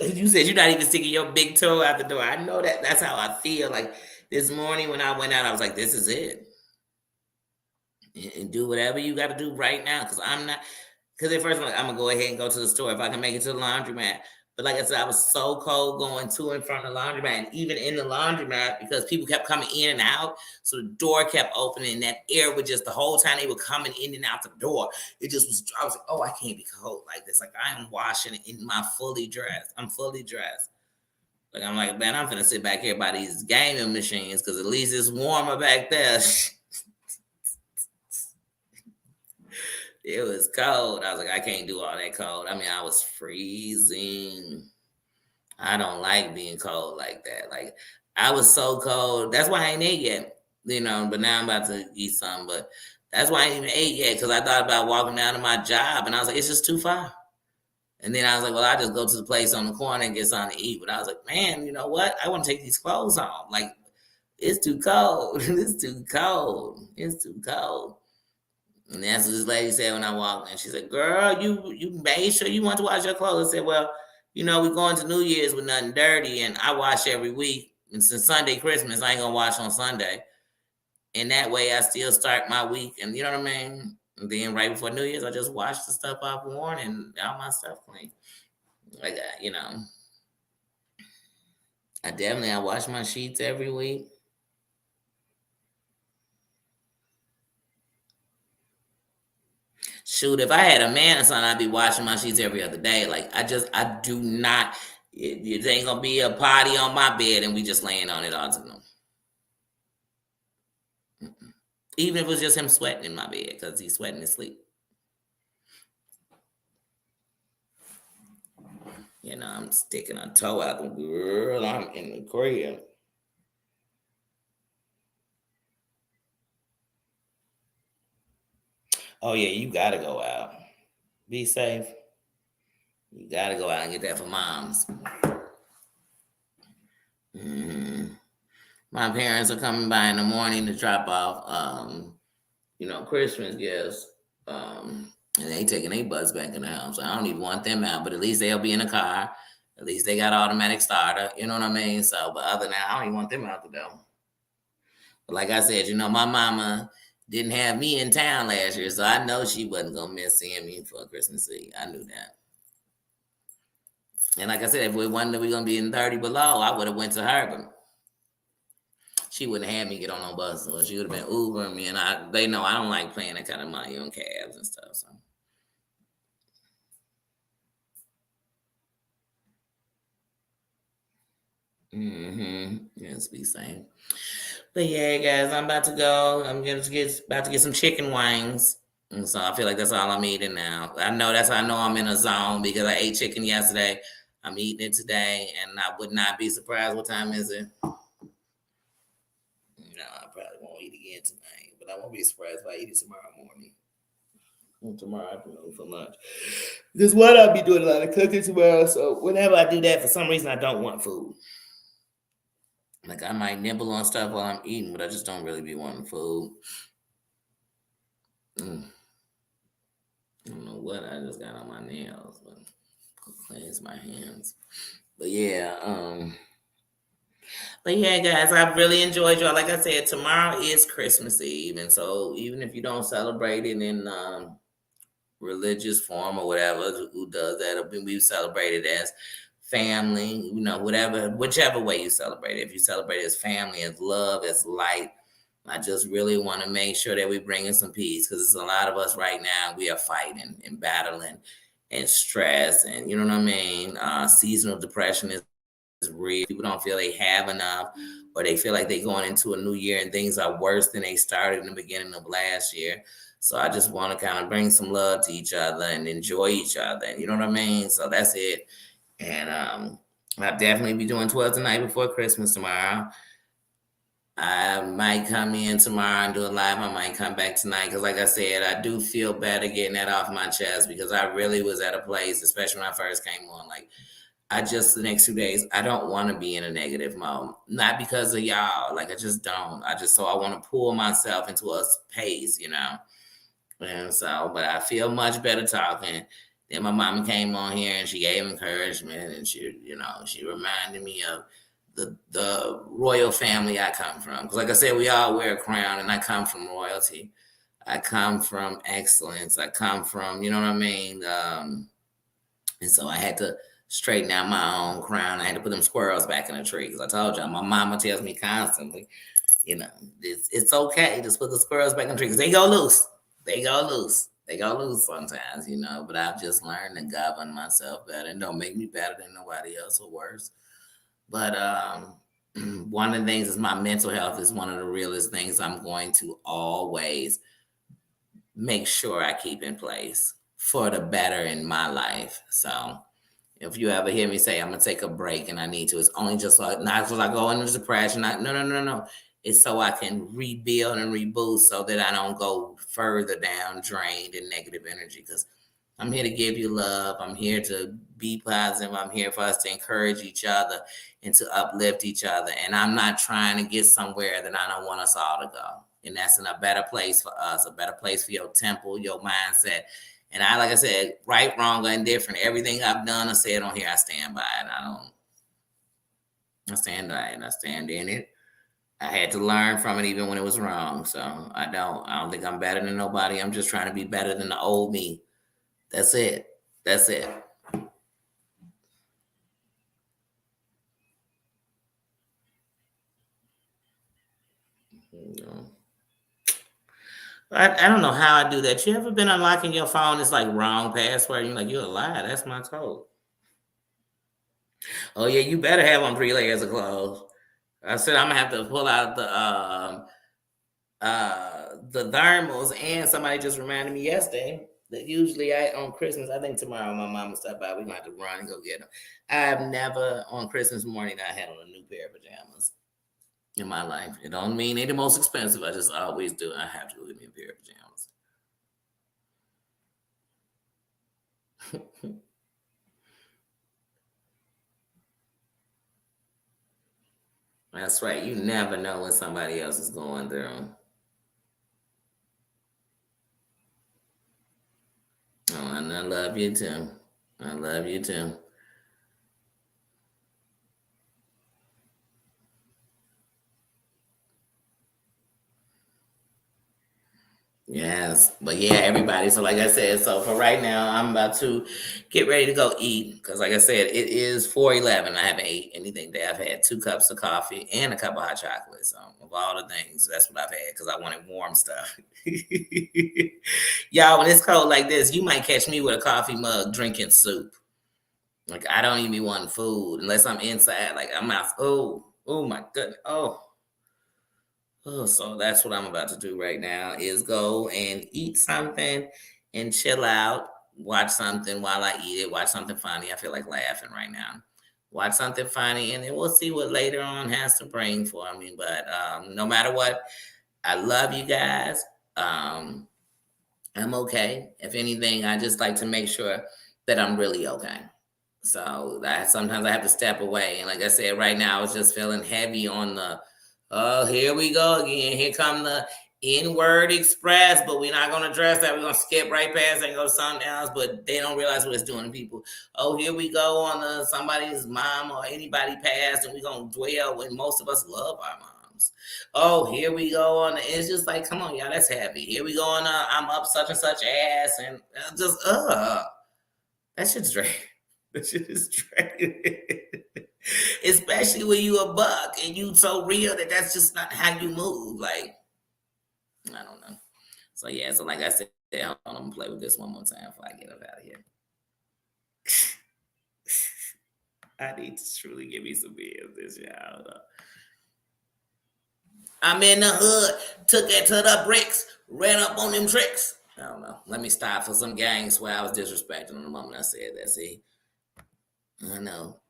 lot. You said you're not even sticking your big toe out the door. I know that. That's how I feel. Like this morning when I went out, I was like, this is it. And do whatever you got to do right now. Because I'm not, because at first I'm like, I'm going to go ahead and go to the store if I can make it to the laundromat. But like I said, I was so cold going to and from the laundromat, and even in the laundromat, because people kept coming in and out. So the door kept opening, and that air would just, the whole time they were coming in and out the door, it just was, I was like, oh, I can't be cold like this. Like I am washing in my fully dressed. I'm fully dressed. Like I'm like, man, I'm gonna sit back here by these gaming machines because at least it's warmer back there. It was cold. I was like, I can't do all that cold. I mean, I was freezing. I don't like being cold like that. Like I was so cold. That's why I ain't ate yet. But now I'm about to eat some. But that's why I ain't even ate yet because I thought about walking down to my job and I was like, it's just too far. And then I was like, well, I'll just go to the place on the corner and get something to eat. But I was like, man, you know what? I want to take these clothes off. Like, it's too cold. It's too cold. It's too cold. And that's what this lady said when I walked in. She said, girl, you made sure you want to wash your clothes. I said, well, we're going to New Year's with nothing dirty, and I wash every week. And since Sunday, Christmas, I ain't going to wash on Sunday. And that way I still start my week. And you know what I mean? And then right before New Year's, I just wash the stuff off worn and all my stuff clean. Like, I wash my sheets every week. Shoot, if I had a man or something, I'd be washing my sheets every other day. Like I do not. It ain't gonna be a party on my bed and we just laying on it all tonight. Even if it was just him sweating in my bed because he's sweating his sleep. I'm sticking a toe out. Girl, I'm in the crib. Oh yeah, you gotta go out. Be safe. You gotta go out and get that for moms. Mm-hmm. My parents are coming by in the morning to drop off, Christmas gifts. And they taking their butts back in the house. I don't even want them out, but at least they'll be in the car. At least they got automatic starter. You know what I mean? So, but other than that, I don't even want them out the door. But like I said, my mama didn't have me in town last year, so I know she wasn't gonna miss seeing me for Christmas Eve. I knew that. And like I said, if we wondered we gonna be in 30 below, I would have went to her, but she wouldn't have me get on no bus, or she would have been Ubering me. And they know I don't like paying that kind of money on cabs and stuff. So. Yes, be same. But yeah, guys, I'm about to go. I'm gonna about to get some chicken wings. And so I feel like that's all I'm eating now. I know that's how I know I'm in a zone because I ate chicken yesterday. I'm eating it today, and I would not be surprised. What time is it? No, I probably won't eat again tonight, but I won't be surprised if I eat it tomorrow morning. Tomorrow afternoon for lunch. Because what I'll be doing a lot of cooking tomorrow. So whenever I do that, for some reason I don't want food. Like I might nibble on stuff while I'm eating, but I just don't really be wanting food. I don't know what I just got on my nails, but I'll cleanse my hands. But yeah, guys, I really enjoyed y'all. Like I said, tomorrow is Christmas Eve, and so even if you don't celebrate it in religious form or whatever, who does that? We celebrate it as family, whichever way you celebrate it. If you celebrate it as family, as love, as light, I just really want to make sure that we bring in some peace because it's a lot of us right now. We are fighting and battling and stress, and you know what I mean. Seasonal depression is real. People don't feel they have enough, or they feel like they're going into a new year and things are worse than they started in the beginning of last year. So I just want to kind of bring some love to each other and enjoy each other. You know what I mean? So that's it. And I'll definitely be doing 12 tonight before Christmas tomorrow. I might come in tomorrow and do a live. I might come back tonight because, like I said, I do feel better getting that off my chest because I really was at a place, especially when I first came on. Like, I just, the next 2 days, I don't want to be in a negative mode. Not because of y'all. Like, I just don't. So I want to pull myself into a pace, you know? And so, but I feel much better talking. Then my mama came on here and she gave encouragement and she reminded me of the royal family I come from. Because like I said, we all wear a crown and I come from royalty. I come from excellence. I come from, you know what I mean? And so I had to straighten out my own crown. I had to put them squirrels back in the tree. Because I told y'all, my mama tells me constantly, it's okay. Just put the squirrels back in the tree because they go loose. They go loose. They go loose sometimes, But I've just learned to govern myself better and don't make me better than nobody else or worse. But one of the things is my mental health is one of the realest things I'm going to always make sure I keep in place for the better in my life. So if you ever hear me say I'm gonna take a break and I need to, it's only just like not because I go into depression. No. It's so I can rebuild and reboot so that I don't go further down drained in negative energy. Because I'm here to give you love. I'm here to be positive. I'm here for us to encourage each other and to uplift each other. And I'm not trying to get somewhere that I don't want us all to go. And that's in a better place for us, a better place for your temple, your mindset. And like I said, right, wrong, or indifferent, everything I've done or said on here, I stand by it. I stand by it. I stand in it. I had to learn from it even when it was wrong. So I don't think I'm better than nobody. I'm just trying to be better than the old me. That's it. That's it. I don't know how I do that. You ever been unlocking your phone? It's like wrong password. You're like, you're a lie. That's my code. Oh yeah, you better have on 3 layers of clothes. I said I'm gonna have to pull out the thermals, and somebody just reminded me yesterday that usually on Christmas, I think tomorrow my mom will stop by. We're gonna have to run and go get them. I've never on Christmas morning I had on a new pair of pajamas in my life. It don't mean they're the most expensive. I just always do. I have to go get me a pair of pajamas. That's right. You never know what somebody else is going through. Oh, and I love you too. I love you too. Yes, but yeah, everybody. So, like I said, so for right now, I'm about to get ready to go eat because, like I said, it is 4:11. I haven't ate anything today. I've had 2 cups of coffee and a cup of hot chocolate. So, of all the things, that's what I've had because I wanted warm stuff. Y'all, when it's cold like this, you might catch me with a coffee mug drinking soup. Like I don't even want food unless I'm inside. Like I'm out. Oh my goodness. Oh, so that's what I'm about to do right now is go and eat something and chill out, watch something while I eat it, watch something funny. I feel like laughing right now. Watch something funny, and then we'll see what later on has to bring for me. But no matter what, I love you guys. Um, I'm okay. If anything, I just like to make sure that I'm really okay. So that sometimes I have to step away. And like I said, right now I was just feeling heavy on the oh, here we go again. Here come the N-word express, but we're not gonna address that. We're gonna skip right past and go to something else, but they don't realize what it's doing to people. Oh, here we go on somebody's mom or anybody passed, and we're gonna dwell when most of us love our moms. Oh, here we go on it's just like, come on, y'all, that's heavy. Here we go on I'm up such and such ass, and just that shit's draining. That shit is draining. Especially when you a buck and you so real that that's just not how you move. Like, I don't know. So yeah, so like I said, hold on, I'm gonna play with this one more time before I get up out of here. I need to truly give me some beers this year. I don't know. I'm in the hood, took it to the bricks, ran up on them tricks. I don't know. Let me stop for some gangs where I was disrespecting them the moment I said that. See, I know.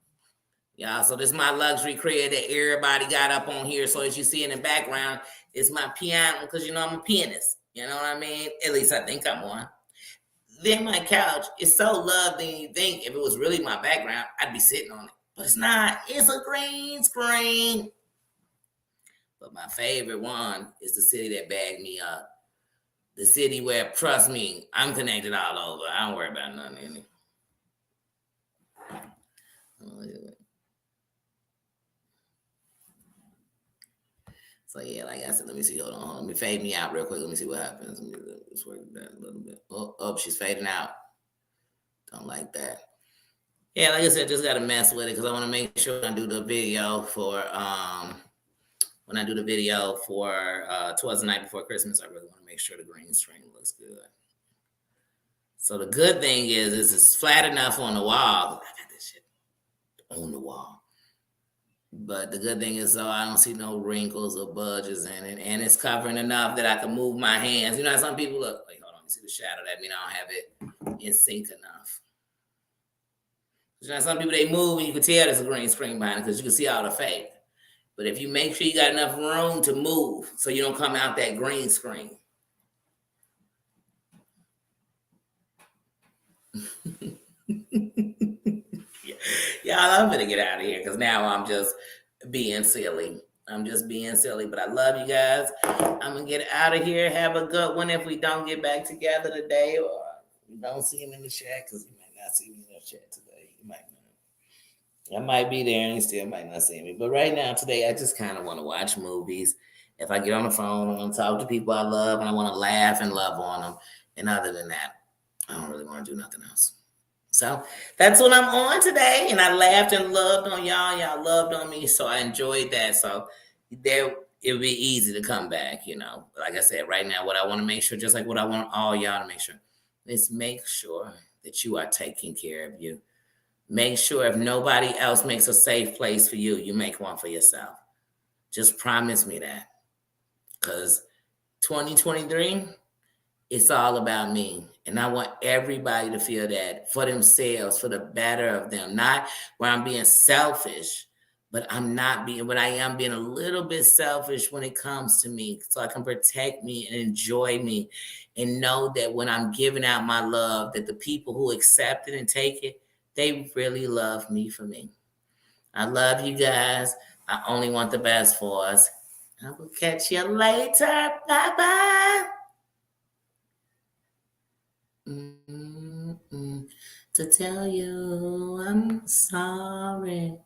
Y'all, so this is my luxury crib that everybody got up on here. So as you see in the background, it's my piano because you know I'm a pianist. You know what I mean? At least I think I'm one. Then my couch is so loved than you think. If it was really my background, I'd be sitting on it. But it's not. It's a green screen. But my favorite one is the city that bagged me up. The city where, trust me, I'm connected all over. I don't worry about nothing in it. So yeah, like I said, let me see. Hold on. Let me fade me out real quick. Let me see what happens. Let me just work that a little bit. Oh, she's fading out. Don't like that. Yeah, like I said, just gotta mess with it because I want to make sure I do the video for when I do the video for towards the night before Christmas. I really want to make sure the green screen looks good. So the good thing is it's flat enough on the wall. I got this shit on the wall. But the good thing is, though, I don't see no wrinkles or budges in it, and it's covering enough that I can move my hands. You know, how some people look like, hold on, you see the shadow? That means I don't have it in sync enough. You know, some people they move and you can tell there's a green screen behind it because you can see all the fake. But if you make sure you got enough room to move, so you don't come out that green screen. Y'all, I'm gonna get out of here because now I'm just being silly. I'm just being silly, but I love you guys. I'm gonna get out of here. Have a good one. If we don't get back together today, or you don't see him in the chat, because you might not see me in the chat today. You might not. I might be there and you still might not see me. But right now, today, I just kind of want to watch movies. If I get on the phone, I want to talk to people I love and I want to laugh and love on them. And other than that, I don't really want to do nothing else. So that's what I'm on today. And I laughed and loved on y'all. Y'all loved on me. So I enjoyed that. So there it would be easy to come back, you know. Like I said, right now, what I want to make sure, just like what I want all y'all to make sure, is make sure that you are taking care of you. Make sure if nobody else makes a safe place for you, you make one for yourself. Just promise me that. Because 2023, it's all about me. And I want everybody to feel that for themselves, for the better of them. Not where I'm being selfish, but I am being a little bit selfish when it comes to me. So I can protect me and enjoy me and know that when I'm giving out my love, that the people who accept it and take it, they really love me for me. I love you guys. I only want the best for us. I will catch you later. Bye-bye. To tell you I'm sorry.